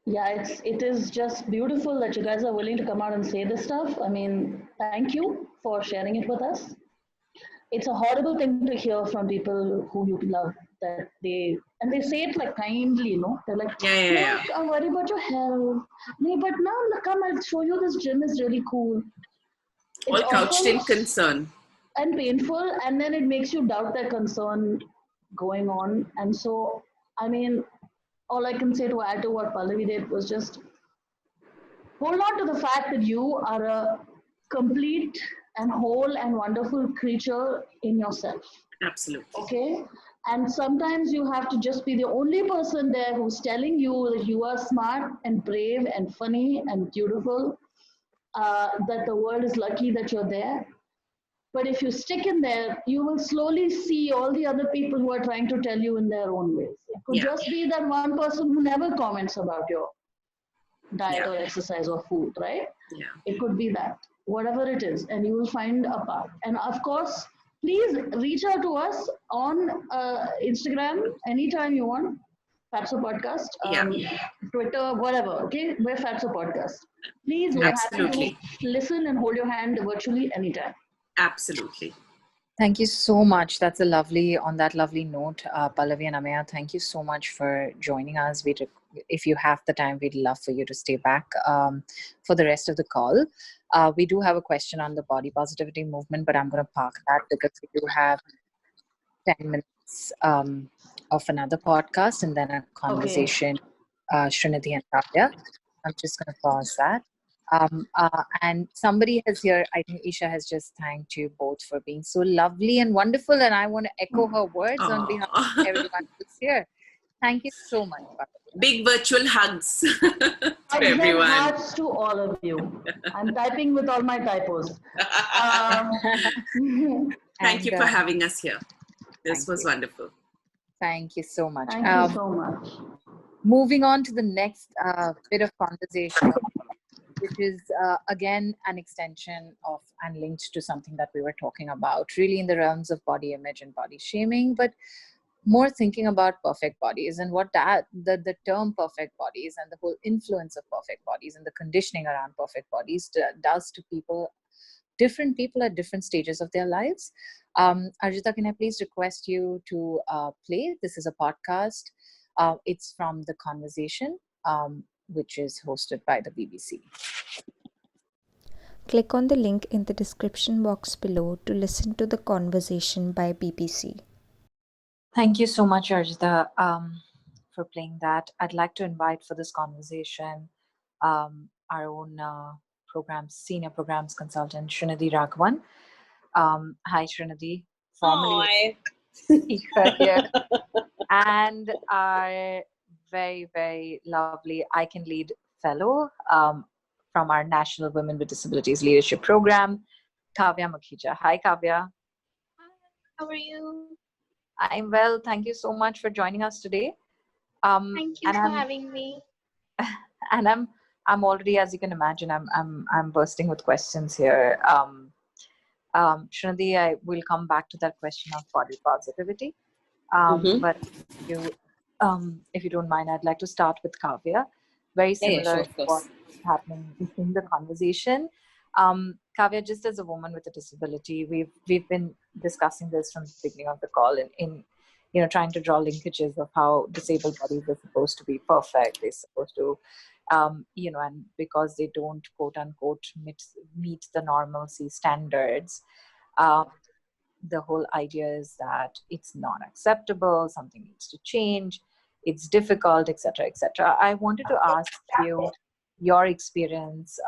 Yeah, it is just beautiful that you guys are willing to come out and say this stuff. I mean, thank you for sharing it with us. It's a horrible thing to hear from people who you love, that they say it like kindly, you know. They're like, Yeah. I'm worried about your health. No, but now come, I'll show you, this gym is really cool. It's all couched in concern. And painful, and then it makes you doubt their concern going on. And so, I mean, all I can say to add to what Pallavi did was just hold on to the fact that you are a complete and whole and wonderful creature in yourself. Absolutely. Okay? And sometimes you have to just be the only person there who's telling you that you are smart and brave and funny and beautiful, that the world is lucky that you're there. But if you stick in there, you will slowly see all the other people who are trying to tell you in their own ways. It could Yeah. just be that one person who never comments about your diet Yeah. or exercise or food, right? Yeah. It could be that, whatever it is, and you will find a path. And of course, please reach out to us on Instagram anytime you want. Fat.So podcast, Yeah. Twitter, whatever. Okay, we're Fat.So podcast. Please, we're happy to Absolutely. listen and hold your hand virtually anytime. Absolutely. Thank you so much. That's on that lovely note, Pallavi and Ameya, thank you so much for joining us. If you have the time, we'd love for you to stay back for the rest of the call. We do have a question on the body positivity movement, but I'm going to park that because we do have 10 minutes of another podcast and then a conversation, Srinidhi and Kavya. I'm just going to pause that. And somebody has here, I think Isha has just thanked you both for being so lovely and wonderful. And I want to echo her words on behalf of everyone who's here. Thank you so much, Pallavi. Big virtual hugs to Hugs and everyone. hearts to all of you. I'm typing with all my typos. Thank you for having us here. This was you. wonderful. Thank you so much. Thank you so much. Moving on to the next bit of conversation, which is again an extension of and linked to something that we were talking about, really in the realms of body image and body shaming, but more thinking about perfect bodies and what the term perfect bodies and the whole influence of perfect bodies and the conditioning around perfect bodies does to different people at different stages of their lives. Arjita, can I please request you to play? This is a podcast. It's from The Conversation, which is hosted by the BBC. Click on the link in the description box below to listen to The Conversation by BBC. Thank you so much, Arjita, for playing that. I'd like to invite for this conversation our own senior programs consultant, Srinidhi Raghavan. Hi, Srinidhi. Formally speaker here. And our very, very lovely I Can Lead fellow from our National Women with Disabilities Leadership Program, Kavya Mukhija. Hi, Kavya. Hi, how are you? I'm well. Thank you so much for joining us today. Thank you for having me. And I'm already, as you can imagine, I'm bursting with questions here. Srinidhi, I will come back to that question of body positivity. But if you don't mind, I'd like to start with Kavya. Very similar to what's happening in the conversation. Kavya, just as a woman with a disability, we've been discussing this from the beginning of the call in trying to draw linkages of how disabled bodies are supposed to be perfect. They're supposed to, and because they don't quote unquote meet the normalcy standards, the whole idea is that it's not acceptable, something needs to change, it's difficult, etc., etc. I wanted to ask you your experience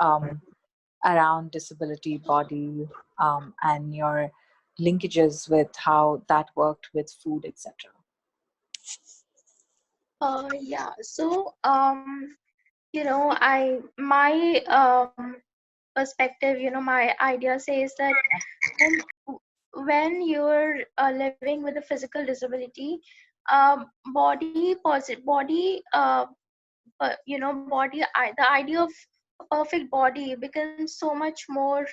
around disability, body, and your linkages with how that worked with food, etc. Yeah. So, my perspective, my idea says that when you're living with a physical disability, the idea of a perfect body becomes so much more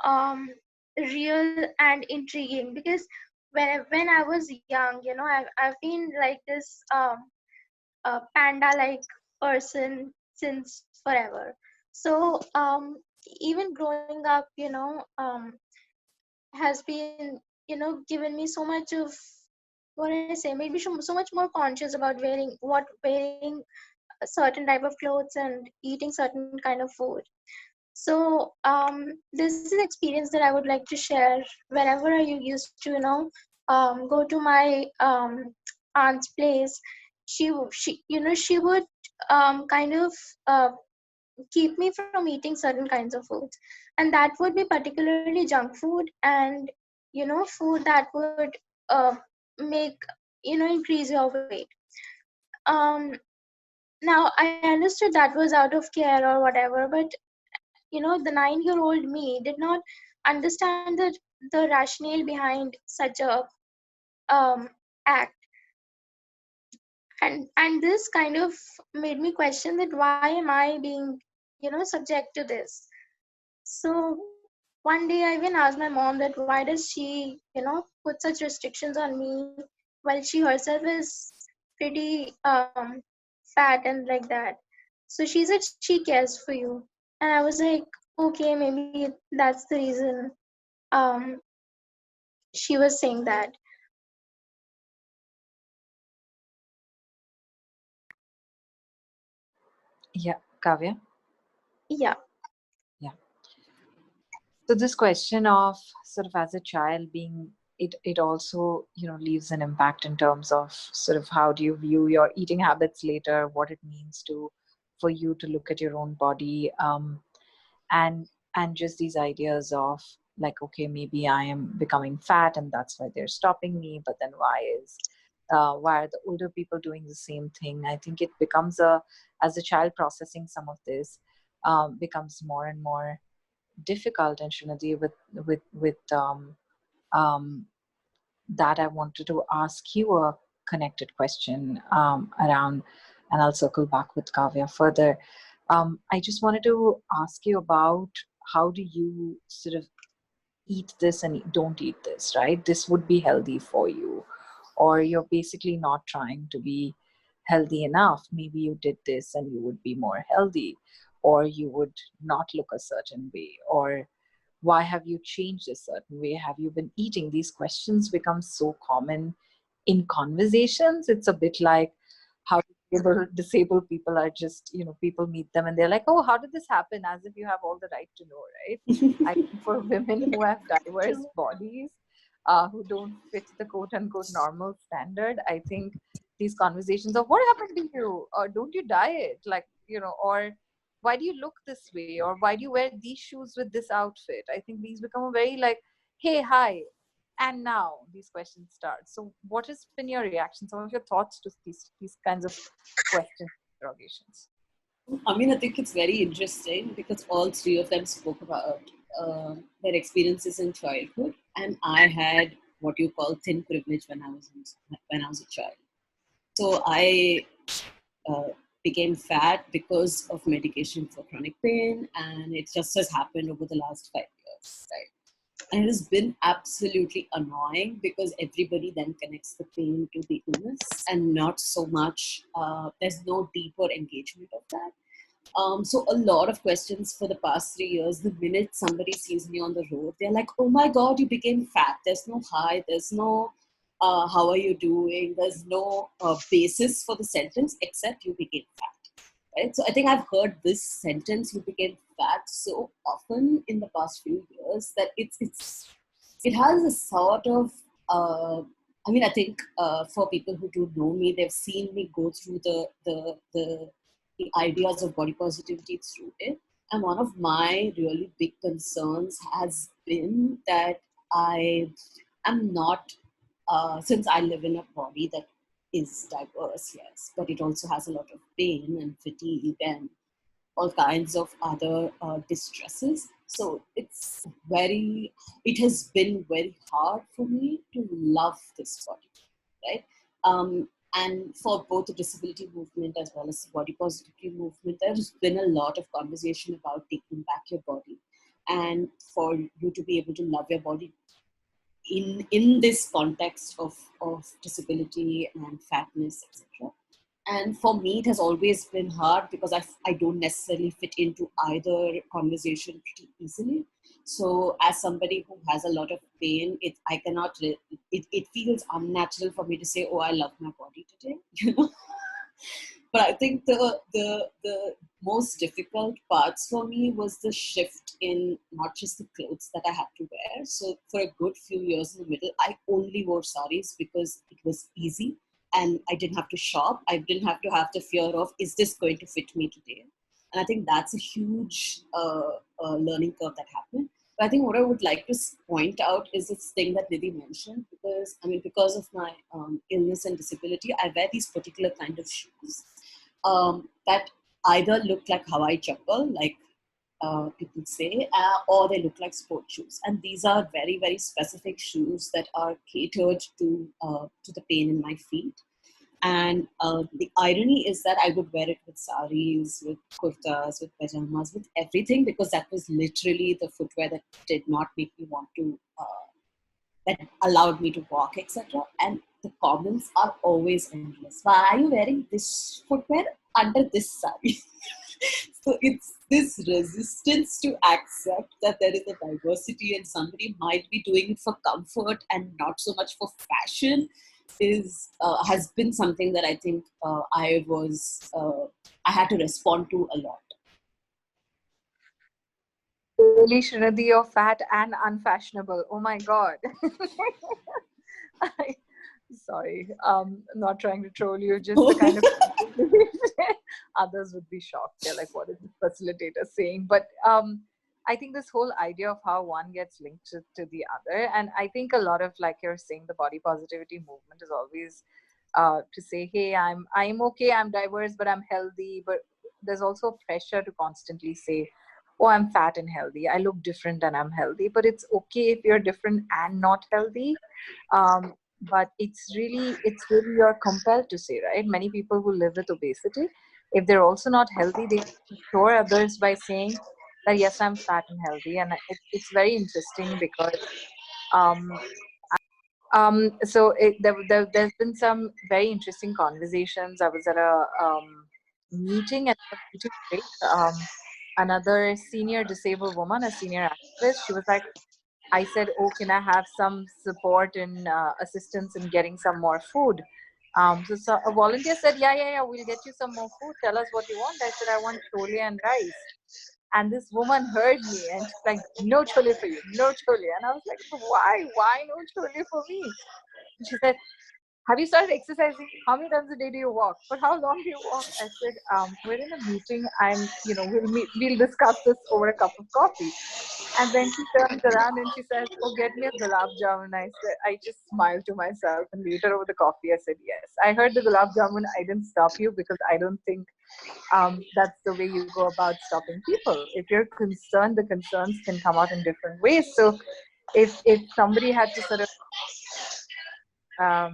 um, real and intriguing, because when I was young, I've been like this panda-like person since forever. So even growing up, has been, given me so much of, what I say, made me so much more conscious about wearing a certain type of clothes and eating certain kind of food. So this is an experience that I would like to share. Whenever I used to, go to my aunt's place, she would kind of keep me from eating certain kinds of foods, and that would be particularly junk food and food that would make increase your weight. um Now I understood that was out of care or whatever, but the 9-year-old me did not understand the rationale behind such a act. And this kind of made me question that why am I being, subject to this. So one day I even asked my mom that why does she, put such restrictions on me while she herself is pretty fat and like that. So she said she cares for you. And I was like, okay, maybe that's the reason um she was saying that. Yeah, Kavya. Yeah. Yeah. So this question of sort of as a child being it also leaves an impact in terms of sort of how do you view your eating habits later, what it means to for you to look at your own body, and just these ideas of like, okay, maybe I am becoming fat and that's why they're stopping me, but then why are the older people doing the same thing? I think it becomes as a child processing some of this becomes more and more difficult. And Srinidhi, with that, I wanted to ask you a connected question around, and I'll circle back with Kavya further. I just wanted to ask you about how do you sort of eat this and don't eat this, right? This would be healthy for you, or you're basically not trying to be healthy enough. Maybe you did this and you would be more healthy, or you would not look a certain way, or why have you changed a certain way? Have you been eating? These questions become so common in conversations. It's a bit like how disabled people are just, people meet them and they're like, oh, how did this happen? As if you have all the right to know, right? I think for women who have diverse True. bodies, who don't fit the quote unquote normal standard, I think these conversations of what happened to you, or don't you diet, like, or why do you look this way, or why do you wear these shoes with this outfit? I think these become a very like, hey, hi, and now these questions start. So what has been your reaction, some of your thoughts to these kinds of questions, interrogations? I mean, I think it's very interesting because all three of them spoke about their experiences in childhood, and I had what you call thin privilege when I was a child. So I uh, became fat because of medication for chronic pain, and it just has happened over the last 5 years, right? And it has been absolutely annoying because everybody then connects the pain to the illness and not so much, there's no deeper engagement of that. So a lot of questions for the past 3 years, the minute somebody sees me on the road, they're like, oh my God, you became fat. There's no hi, there's no how are you doing? There's no basis for the sentence except you became fat. Right? So I think I've heard this sentence, you became fat, so often in the past few years that it has a sort of, I mean, I think for people who do know me, they've seen me go through the ideas of body positivity through it. And one of my really big concerns has been that I am not, since I live in a body that is diverse, yes, but it also has a lot of pain and fatigue and all kinds of other distresses. So it has been very hard for me to love this body, right? And for both the disability movement as well as the body positivity movement, there's been a lot of conversation about taking back your body and for you to be able to love your body in this context of disability and fatness, etc. And for me, it has always been hard because I don't necessarily fit into either conversation pretty easily. So as somebody who has a lot of pain, I cannot, it feels unnatural for me to say, oh, I love my body today, you know. But I think the most difficult parts for me was the shift in not just the clothes that I had to wear. So for a good few years in the middle, I only wore saris because it was easy and I didn't have to shop. I didn't have to have the fear of, is this going to fit me today? And I think that's a huge learning curve that happened. But I think what I would like to point out is this thing that Nidhi mentioned, because I mean, because of my illness and disability, I wear these particular kind of shoes that either look like Hawaii chappal, like people say, or they look like sport shoes. And these are very, very specific shoes that are catered to the pain in my feet. And the irony is that I would wear it with saris, with kurtas, with pajamas, with everything, because that was literally the footwear that did not make me want to, that allowed me to walk, etc. And the comments are always endless. Why are you wearing this footwear under this sari? So it's this resistance to accept that there is a diversity and somebody might be doing it for comfort and not so much for fashion has been something that I think I had to respond to a lot. Really, Srinidhi, you're fat and unfashionable. Oh my God. Sorry, I'm not trying to troll you, just the kind of others would be shocked. They're like, what is this facilitator saying? But I think this whole idea of how one gets linked to the other, and I think a lot of, like you're saying, the body positivity movement is always to say, hey, I'm okay, I'm diverse, but I'm healthy. But there's also pressure to constantly say, oh, I'm fat and healthy, I look different and I'm healthy. But it's okay if you're different and not healthy. But it's really you're compelled to say, right? Many people who live with obesity, if they're also not healthy, they assure others by saying that, yes, I'm fat and healthy. And it's very interesting because um, there's been some very interesting conversations. I was at a meeting at a meeting break. Another senior disabled woman, a senior activist, she was like, I said, oh, can I have some support and assistance in getting some more food? So a volunteer said, yeah, we'll get you some more food. Tell us what you want. I said, I want chole and rice. And this woman heard me and she's like, no chole for you, no chole. And I was like, why no chole for me? And she said, have you started exercising? How many times a day do you walk? For how long do you walk? I said, we're in a meeting. We'll discuss this over a cup of coffee. And then she turns around and she says, oh, get me a gulab jamun. I just smiled to myself, and later over the coffee, I said, yes. I heard the gulab jamun. I didn't stop you because I don't think that's the way you go about stopping people. If you're concerned, the concerns can come out in different ways. So if somebody had to sort of, I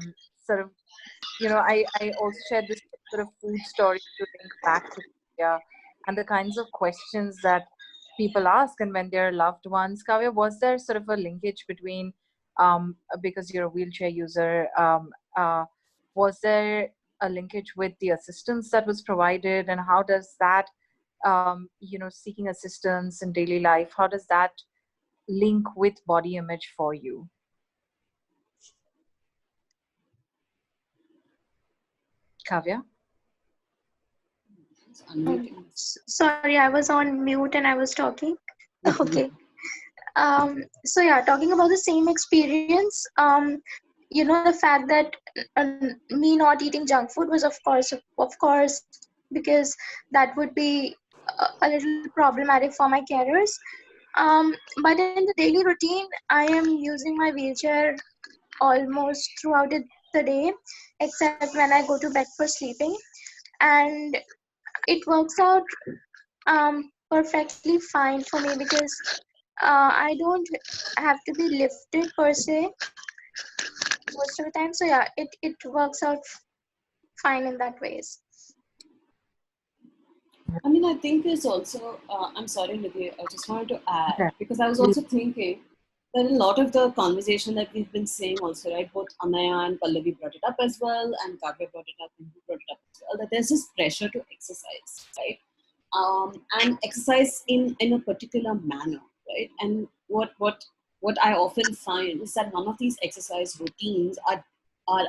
also shared this sort of food story to link back to Kavya and the kinds of questions that people ask and when they're loved ones. Kavya, was there sort of a linkage between, because you're a wheelchair user, was there a linkage with the assistance that was provided, and how does that, seeking assistance in daily life, how does that link with body image for you? Kavya? Sorry, I was on mute and I was talking. Okay. So yeah, talking about the same experience, the fact that me not eating junk food was of course, because that would be a little problematic for my carers. But in the daily routine, I am using my wheelchair almost throughout the day, except when I go to bed for sleeping, and it works out perfectly fine for me because I don't have to be lifted per se most of the time. So yeah, it works out fine in that ways. I mean, I think there's also, I'm sorry, Nidhi, I just wanted to add, Okay. because I was also thinking that a lot of the conversation that we've been saying also, right, both Ameya and Pallavi brought it up as well, and Kavya brought it up, and you brought it up as well, that there's this pressure to exercise, right? And exercise in a particular manner, right? And what I often find is that none of these exercise routines are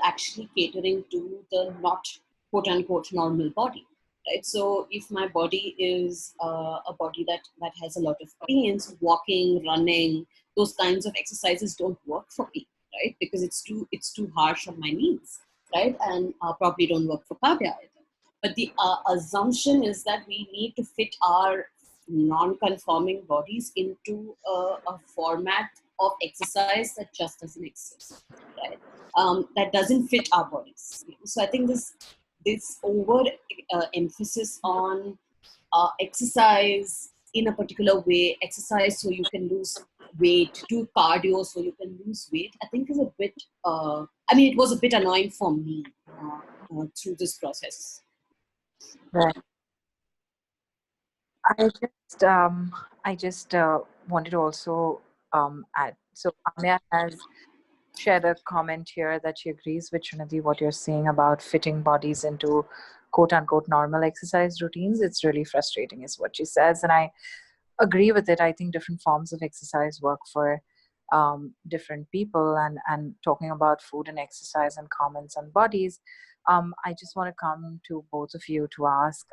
actually catering to the not quote unquote normal body, right? So if my body is a body that has a lot of pains, walking, running, those kinds of exercises don't work for me, right? Because it's too harsh on my knees, right? And probably don't work for Kavya either. But the assumption is that we need to fit our non-conforming bodies into a format of exercise that just doesn't exist, right? That doesn't fit our bodies. So I think this over emphasis on exercise in a particular way, exercise so you can lose weight, do cardio so you can lose weight, I think is a bit, it was a bit annoying for me through this process. Right. I just wanted to also add. So Amya has shared a comment here that she agrees with Trinity what you're saying about fitting bodies into quote unquote normal exercise routines. It's really frustrating, is what she says, and I agree with it. I think different forms of exercise work for different people, and talking about food and exercise and comments on bodies. I just want to come to both of you to ask.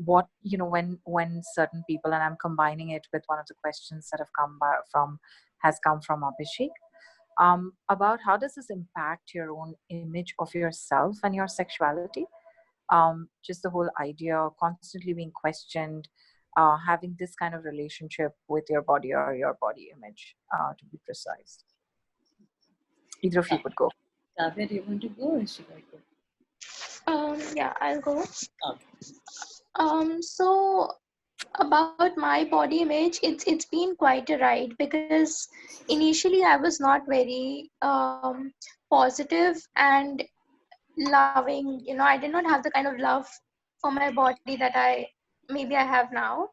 What when certain people, and I'm combining it with one of the questions that have come from Abhishek, about how does this impact your own image of yourself and your sexuality, just the whole idea of constantly being questioned, having this kind of relationship with your body or your body image, to be precise. Either of you could go. Kavya, do you want to go or should I go? Yeah, I'll go. Okay. So about my body image, it's been quite a ride, because initially I was not very positive and loving. I did not have the kind of love for my body that I have now.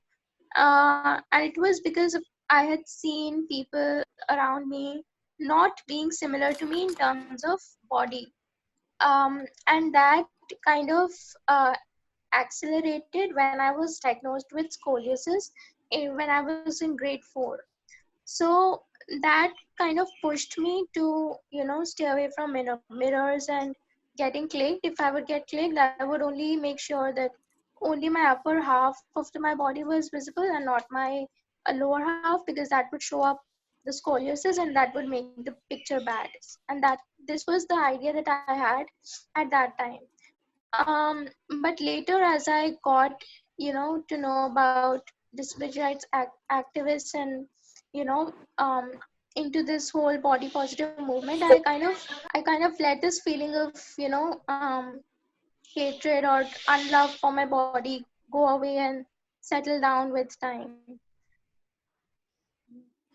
And it was because I had seen people around me not being similar to me in terms of body. And that kind of uh, accelerated when I was diagnosed with scoliosis when I was in grade 4. So that kind of pushed me to, stay away from mirrors and getting clicked. If I would get clicked, I would only make sure that only my upper half of my body was visible and not my lower half, because that would show up the scoliosis and that would make the picture bad. And that this was the idea that I had at that time. But later, as I got, to know about disability rights activists and, you know, um, into this whole body positive movement, I kind of let this feeling of, hatred or unlove for my body go away and settle down with time.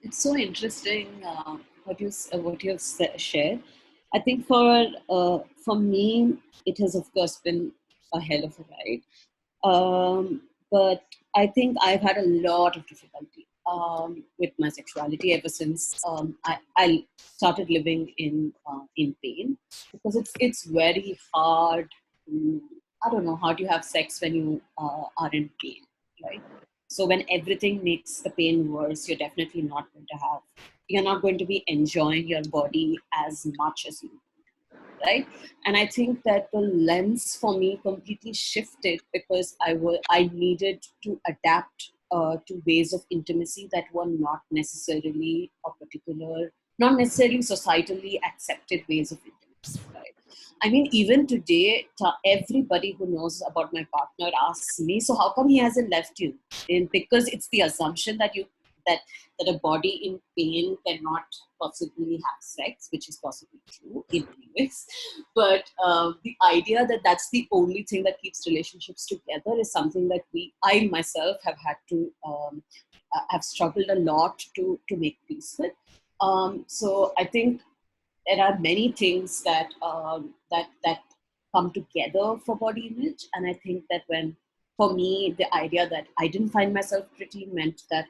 It's so interesting what you've shared. I think for me, it has of course been a hell of a ride. But I think I've had a lot of difficulty with my sexuality ever since I started living in pain, because it's very hard to, I don't know, how do you have sex when you are in pain, right? So when everything makes the pain worse, you're not going to be enjoying your body as much as you, right? And I think that the lens for me completely shifted, because I needed to adapt to ways of intimacy that were not necessarily societally accepted ways of intimacy, right? I mean, even today, everybody who knows about my partner asks me, "So how come he hasn't left you?" And because it's the assumption that that a body in pain cannot possibly have sex, which is possibly true in many ways. But the idea that that's the only thing that keeps relationships together is something that I myself have had to have struggled a lot to make peace with. So I think there are many things that come together for body image, and I think that for me, the idea that I didn't find myself pretty meant that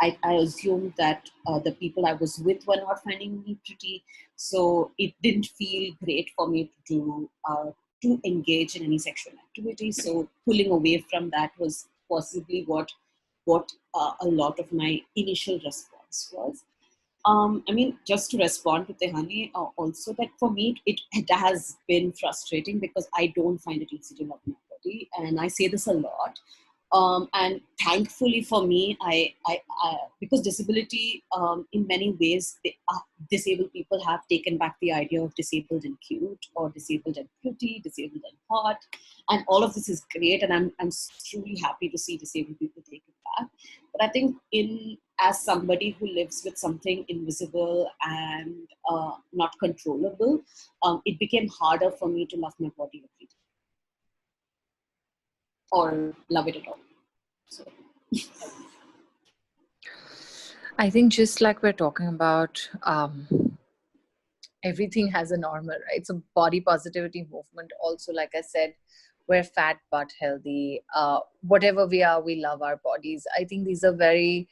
I assumed that the people I was with were not finding me pretty, so it didn't feel great for me to engage in any sexual activity. So pulling away from that was possibly what a lot of my initial response was. Just to respond to Tehani, also that for me it has been frustrating, because I don't find it easy to love my body, and I say this a lot. And thankfully for me, I because disability, in many ways, disabled people have taken back the idea of disabled and cute, or disabled and pretty, disabled and hot, and all of this is great, and I'm truly happy to see disabled people take it back. But I think as somebody who lives with something invisible and not controllable, it became harder for me to love my body every day, or love it at all. So. I think just like we're talking about, everything has a normal, right? So body positivity movement also, like I said, we're fat but healthy. Whatever we are, we love our bodies. I think these are very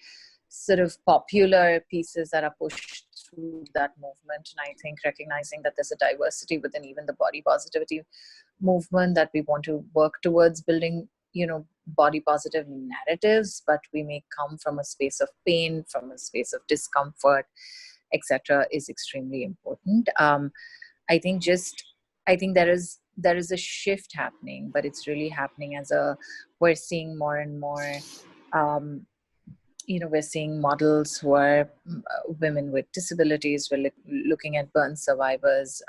sort of popular pieces that are pushed through that movement. And I think recognizing that there's a diversity within even the body positivity movement, that we want to work towards building, body positive narratives, but we may come from a space of pain, from a space of discomfort, etc., is extremely important. I think just I think there is a shift happening, but it's really happening as we're seeing more and more. Um, we're seeing models who are women with disabilities. We're looking at burn survivors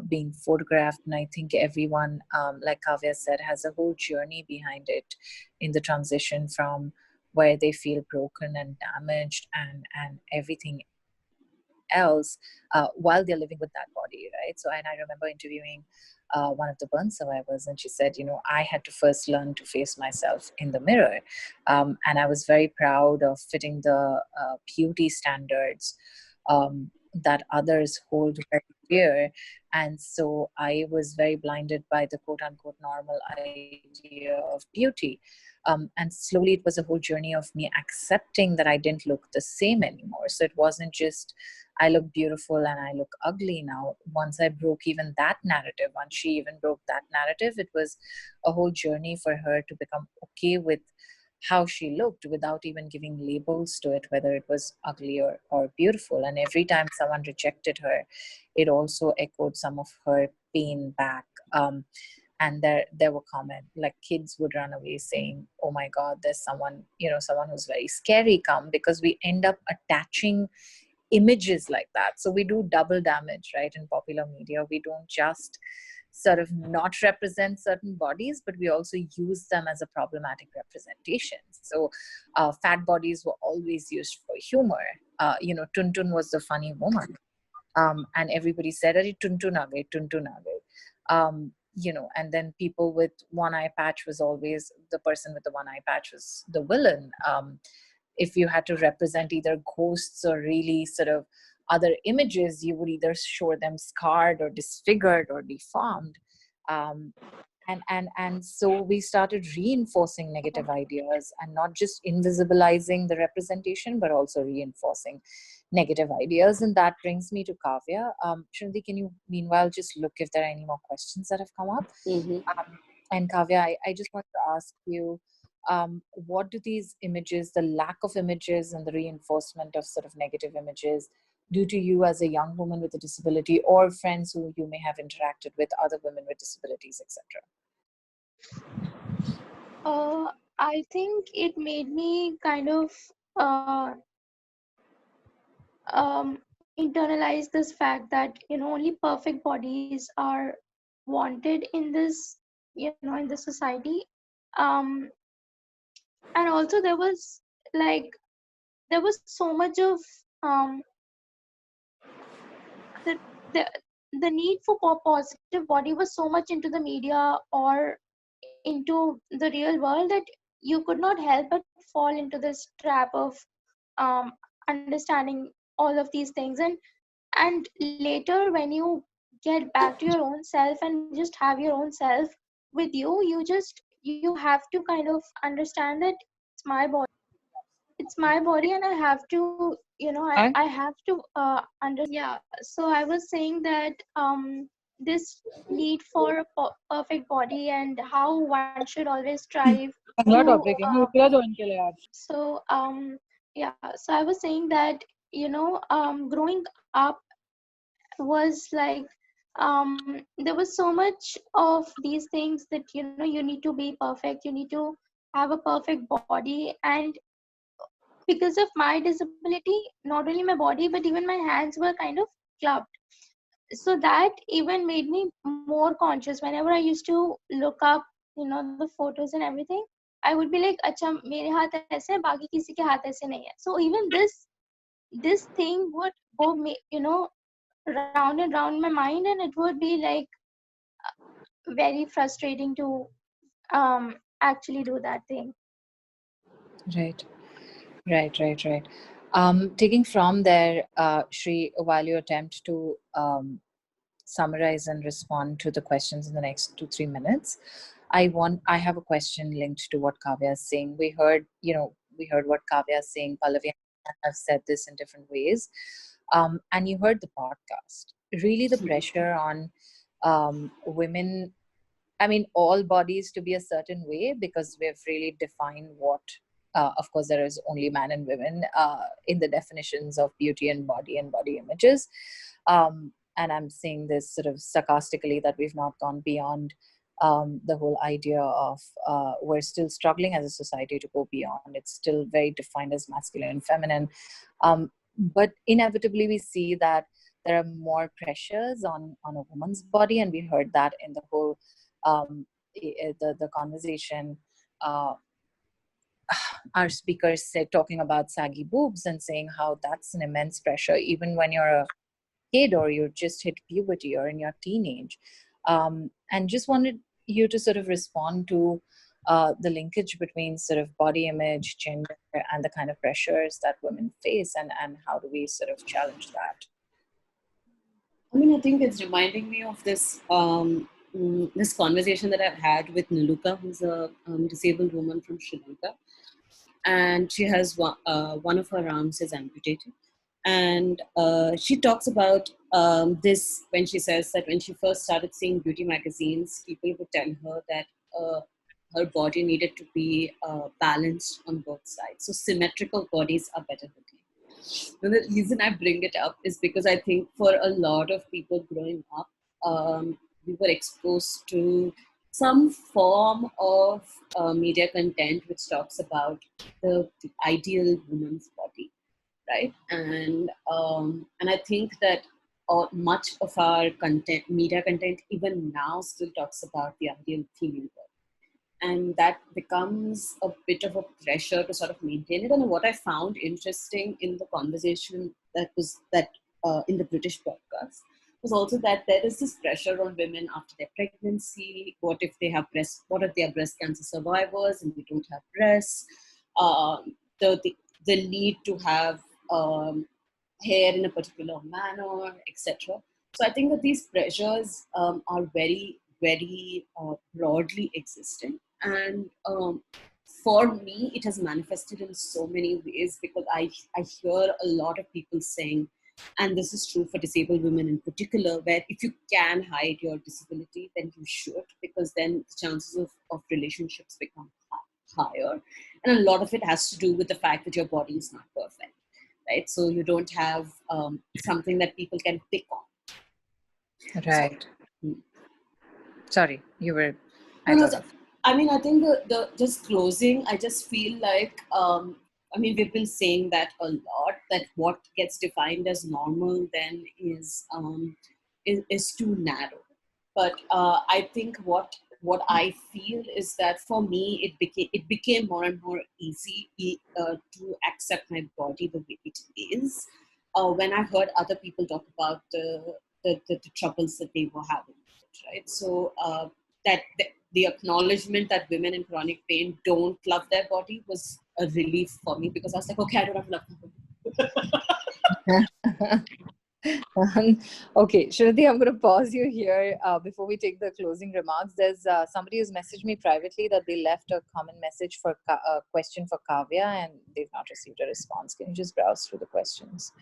being photographed, and I think everyone, like Kavya said, has a whole journey behind it in the transition from where they feel broken and damaged and everything else while they're living with that body, right? So, and I remember interviewing one of the burn survivors, and she said, I had to first learn to face myself in the mirror. And I was very proud of fitting the beauty standards that others hold very dear. And so I was very blinded by the quote unquote normal idea of beauty. And slowly it was a whole journey of me accepting that I didn't look the same anymore. So it wasn't just I look beautiful and I look ugly now. Once I broke even that narrative, once she even broke that narrative, it was a whole journey for her to become okay with how she looked without even giving labels to it, whether it was ugly or beautiful. And every time someone rejected her, it also echoed some of her pain back. And there were comments like kids would run away saying, oh my God, there's someone who's very scary come, because we end up attaching images like that. So we do double damage, right? In popular media, we don't just sort of not represent certain bodies, but we also use them as a problematic representation. So fat bodies were always used for humor. Tuntun was the funny woman. And everybody said, "Arey Tuntun aa gayi, Tuntun aa gayi." And then people with one eye patch was always the person with the one eye patch was the villain. If you had to represent either ghosts or really sort of other images, you would either show them scarred or disfigured or deformed. Um, and so we started reinforcing negative ideas and not just invisibilizing the representation, but also reinforcing negative ideas. And that brings me to Kavya. Shrindi, can you meanwhile just look if there are any more questions that have come up? And Kavya, I just want to ask you, what do these images, the lack of images and the reinforcement of sort of negative images, do to you as a young woman with a disability, or friends who you may have interacted with, other women with disabilities, etc.? I think it made me kind of uh, internalize this fact that only perfect bodies are wanted in this in this society. um and also like there was so much of um the the the need for positive body was so much into the media or into the real world that you could not help but fall into this trap of um understanding all of these things. And later when you get back to your own self and just have your own self with you, you have to kind of understand that it's my body and I have to I have to understand. Yeah, so I was saying that this need for a perfect body and how one should always strive to so yeah, so I was saying that growing up was like there was so much of these things that you need to be perfect, you need to have a perfect body. And because of my disability, not only my body but even my hands were kind of clubbed. So that even made me more conscious. Whenever I used to look up the photos and everything, I would be like, acha mere haath aise hai, baki kisi ke haath aise nahi hai. So even this thing would go round and round my mind, and it would be like very frustrating to actually do that thing. Right. Right. Taking from there, Shri, while you attempt to summarize and respond to the questions in the next 2-3 minutes, I have a question linked to what Kavya is saying. We heard what Kavya is saying. Pallavi have said this in different ways, and you heard the podcast. Really, the pressure on women, I mean, all bodies to be a certain way, because we've really defined what, of course, there is only man and women in the definitions of beauty and body images. And I'm saying this sort of sarcastically, that we've not gone beyond the whole idea of we're still struggling as a society to go beyond. It's still very defined as masculine and feminine. But inevitably, we see that there are more pressures on a woman's body, and we heard that in the whole the conversation. Our speakers said, talking about saggy boobs and saying how that's an immense pressure, even when you're a kid or you just hit puberty or in your teenage. And just wanted you to sort of respond to the linkage between sort of body image, gender, and the kind of pressures that women face, and how do we sort of challenge that? I mean, I think it's reminding me of this conversation that I've had with Niluka, who's a disabled woman from Sri Lanka, and she has one of her arms is amputated, and she talks about this when she says that when she first started seeing beauty magazines, people would tell her that her body needed to be balanced on both sides, so symmetrical bodies are better looking. And the reason I bring it up is because I think for a lot of people growing up, we were exposed to some form of media content which talks about the ideal woman's body, right? And I think that much of our content, media content, even now, still talks about the ideal female body, and that becomes a bit of a pressure to sort of maintain it. And what I found interesting in the conversation that in the British podcast was also that there is this pressure on women after their pregnancy. What if they are breast cancer survivors and they don't have breasts? The need to have hair in a particular manner, etc. So I think that these pressures are very, very broadly existing. And for me, it has manifested in so many ways, because I hear a lot of people saying, and this is true for disabled women in particular, where if you can hide your disability, then you should, because then the chances of relationships become higher. And a lot of it has to do with the fact that your body is not perfect, right? So you don't have something that people can pick on. Right. So, Sorry, you were. I mean, I think the just closing, I just feel like, I mean, we've been saying that a lot, that what gets defined as normal then is too narrow. But I think what I feel is that for me, it became more and more easy to accept my body the way it is. When I heard other people talk about the troubles that they were having, right? So that the acknowledgement that women in chronic pain don't love their body was a relief for me, because I was like, okay, I don't have to love my body. Okay, Shruti, I'm going to pause you here before we take the closing remarks. There's somebody who's messaged me privately that they left a common message for a question for Kavya, and they've not received a response. Can you just browse through the questions?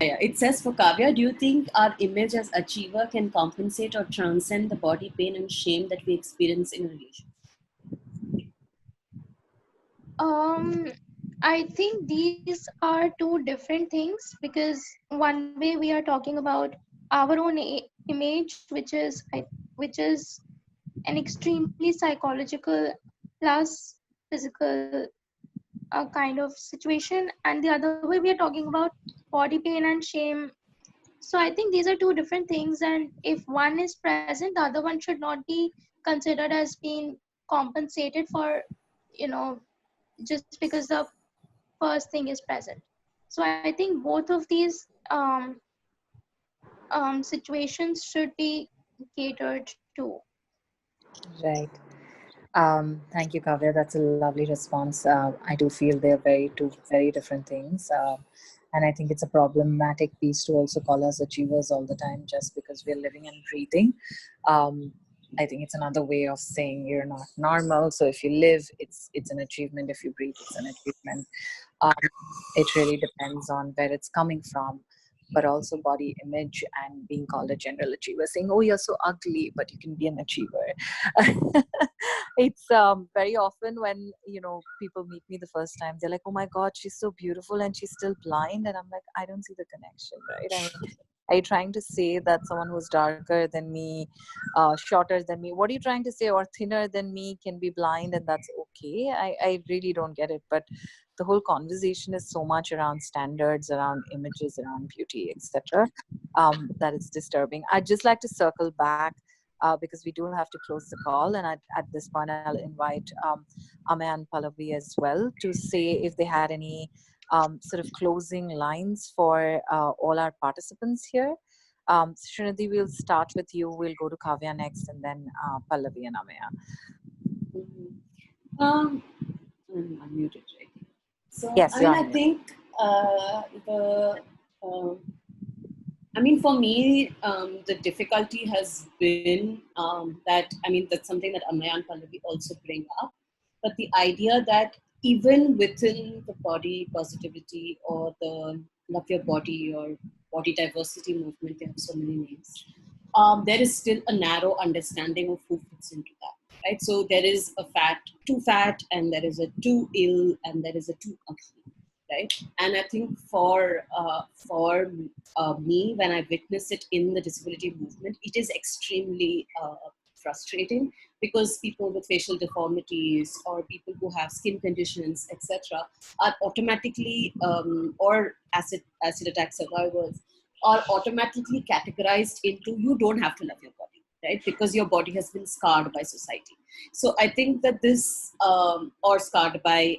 Yeah, it says, for Kavya, do you think our image as achiever can compensate or transcend the body pain and shame that we experience in a relationship? I think these are two different things, because one way we are talking about our own image, which is an extremely psychological plus physical kind of situation, and the other way we are talking about body pain and shame. So I think these are two different things, and if one is present, the other one should not be considered as being compensated for, you know, just because the first thing is present. So I think both of these situations should be catered to. Right. Thank you, Kavya. That's a lovely response. I do feel they're two very different things. And I think it's a problematic piece to also call us achievers all the time just because we're living and breathing. Um, I think it's another way of saying you're not normal. So if you live, it's an achievement. If you breathe, it's an achievement. Um, it really depends on where it's coming from, but also body image and being called a general achiever, saying, "Oh, you're so ugly, but you can be an achiever." It's very often when people meet me the first time, they're like, "Oh my God, she's so beautiful and she's still blind," and I'm like, I don't see the connection, right? I mean, are you trying to say that someone who's darker than me, shorter than me, what are you trying to say, or thinner than me can be blind and that's okay? I really don't get it. But the whole conversation is so much around standards, around images, around beauty, etc., that it's disturbing. I'd just like to circle back because we do have to close the call. And at this point, I'll invite Ameya and Pallavi as well to say if they had any sort of closing lines for all our participants here. Srinidhi, we'll start with you. We'll go to Kavya next, and then Pallavi and Ameya. I'm unmuted, right? So, Yes, you're I on mute. think for me, the difficulty has been that's something that Ameya and Pallavi also bring up. But the idea that even within the body positivity or the love your body or body diversity movement, they have so many names. There is still a narrow understanding of who fits into that, right? So there is a too fat, and there is a too ill, and there is a too ugly, right? And I think for me, when I witness it in the disability movement, it is extremely frustrating because people with facial deformities or people who have skin conditions, etc., are automatically or acid attack survivors are automatically categorized into you don't have to love your body, right? Because your body has been scarred by society. So I think that this or scarred by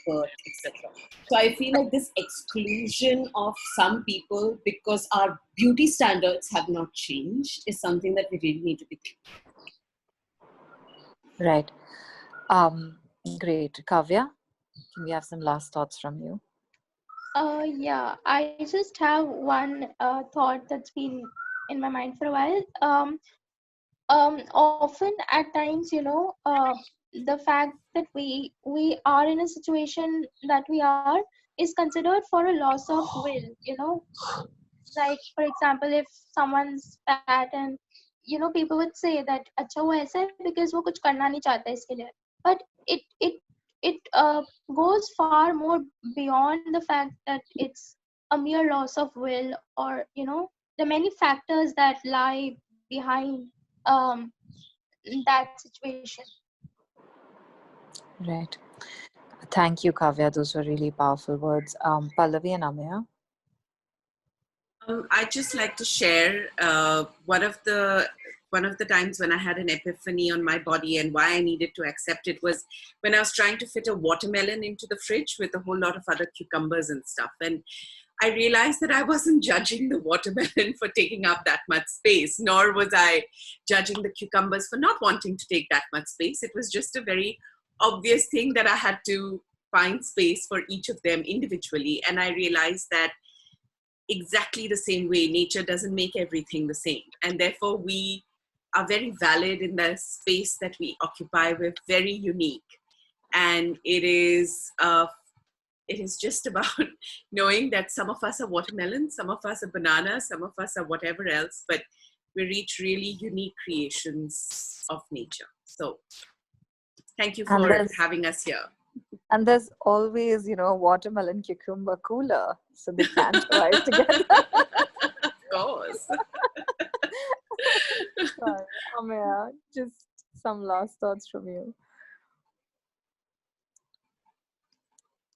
birth, etc. So I feel like this exclusion of some people because our beauty standards have not changed is something that we really need to be thinking. Right. Great. Kavya, can we have some last thoughts from you? Yeah, I just have one thought that's been in my mind for a while. Often at times, the fact that we are in a situation that we are is considered for a loss of will. Like for example, if someone's fat and people would say that अच्छा वो ऐसा है because वो कुछ करना नहीं चाहता इसके लिए. But it goes far more beyond the fact that it's a mere loss of will, or the many factors that lie behind um, that situation. Right. Thank you, Kavya. Those were really powerful words. Pallavi and Ameya. I'd just like to share one of the times when I had an epiphany on my body and why I needed to accept it was when I was trying to fit a watermelon into the fridge with a whole lot of other cucumbers and stuff. And I realized that I wasn't judging the watermelon for taking up that much space, nor was I judging the cucumbers for not wanting to take that much space. It was just a very obvious thing that I had to find space for each of them individually. And I realized that exactly the same way, nature doesn't make everything the same. And therefore, we are very valid in the space that we occupy. We're very unique. And it is just about knowing that some of us are watermelons, some of us are bananas, some of us are whatever else, but we're each really unique creations of nature. So thank you for having us here. And there's always, watermelon cucumber cooler, so they can't rise together. Of course. Sorry, Ameya, just some last thoughts from you.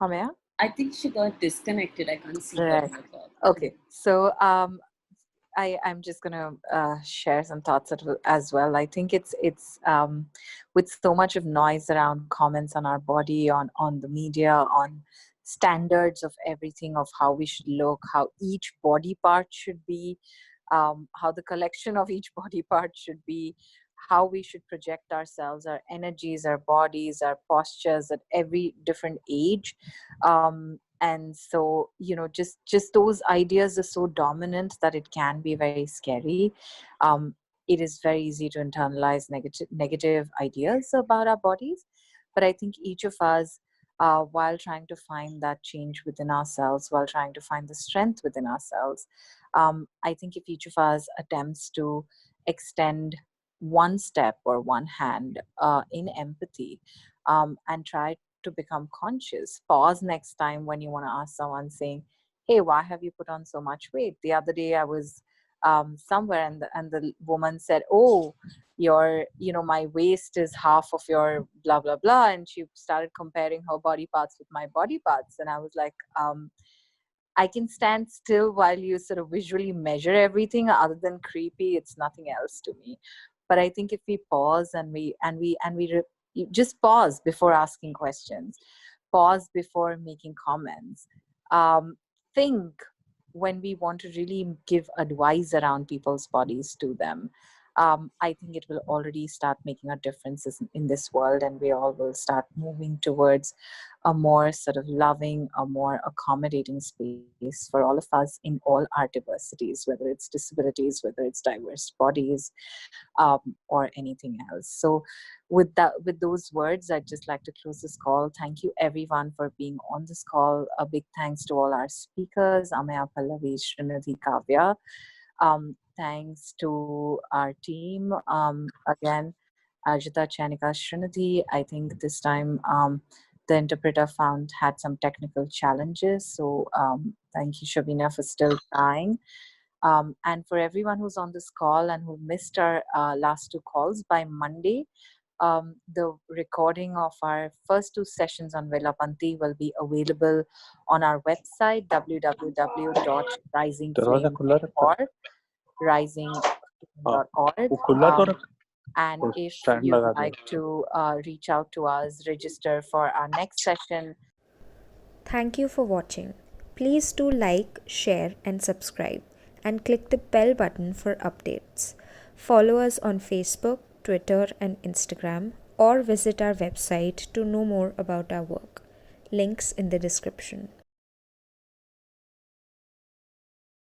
Ameya? I think she got disconnected. I can't see right. her. Okay, so I'm just gonna share some thoughts as well. I think it's with so much of noise around comments on our body, on the media, on standards of everything, of how we should look, how each body part should be, how the collection of each body part should be, how we should project ourselves, our energies, our bodies, our postures at every different age. And so, just those ideas are so dominant that it can be very scary. um, it is very easy to internalize negative ideas about our bodies. But I think each of us, while trying to find that change within ourselves, while trying to find the strength within ourselves, I think if each of us attempts to extend one step or one hand in empathy, and try to become conscious, pause next time when you want to ask someone, saying, hey, why have you put on so much weight? The other day I was somewhere, and the woman said, oh, my waist is half of your blah blah blah, and she started comparing her body parts with my body parts. And I was like, I can stand still while you sort of visually measure everything. Other than creepy, it's nothing else to me. But I think if we pause and you just pause before asking questions, pause before making comments, think when we want to really give advice around people's bodies to them, I think it will already start making a difference in this world, and we all will start moving towards a more sort of loving, a more accommodating space for all of us in all our diversities, whether it's disabilities, whether it's diverse bodies, or anything else. So with those words, I'd just like to close this call. Thank you everyone for being on this call. A big thanks to all our speakers, Ameya, Pallavi, Srinidhi, Kavya. Thanks to our team. Again, Ajita, Chanika, Srinidhi. I think this time the interpreter had some technical challenges. So thank you, Shabina, for still trying. And for everyone who's on this call and who missed our last two calls, by Monday, the recording of our first two sessions on Vellapanti will be available on our website, www.risingflame.org, risingflame.org. And if you'd like to reach out to us, register for our next session. Thank you for watching. Please do like, share, and subscribe, and click the bell button for updates. Follow us on Facebook, Twitter, and Instagram, or visit our website to know more about our work. Links in the description.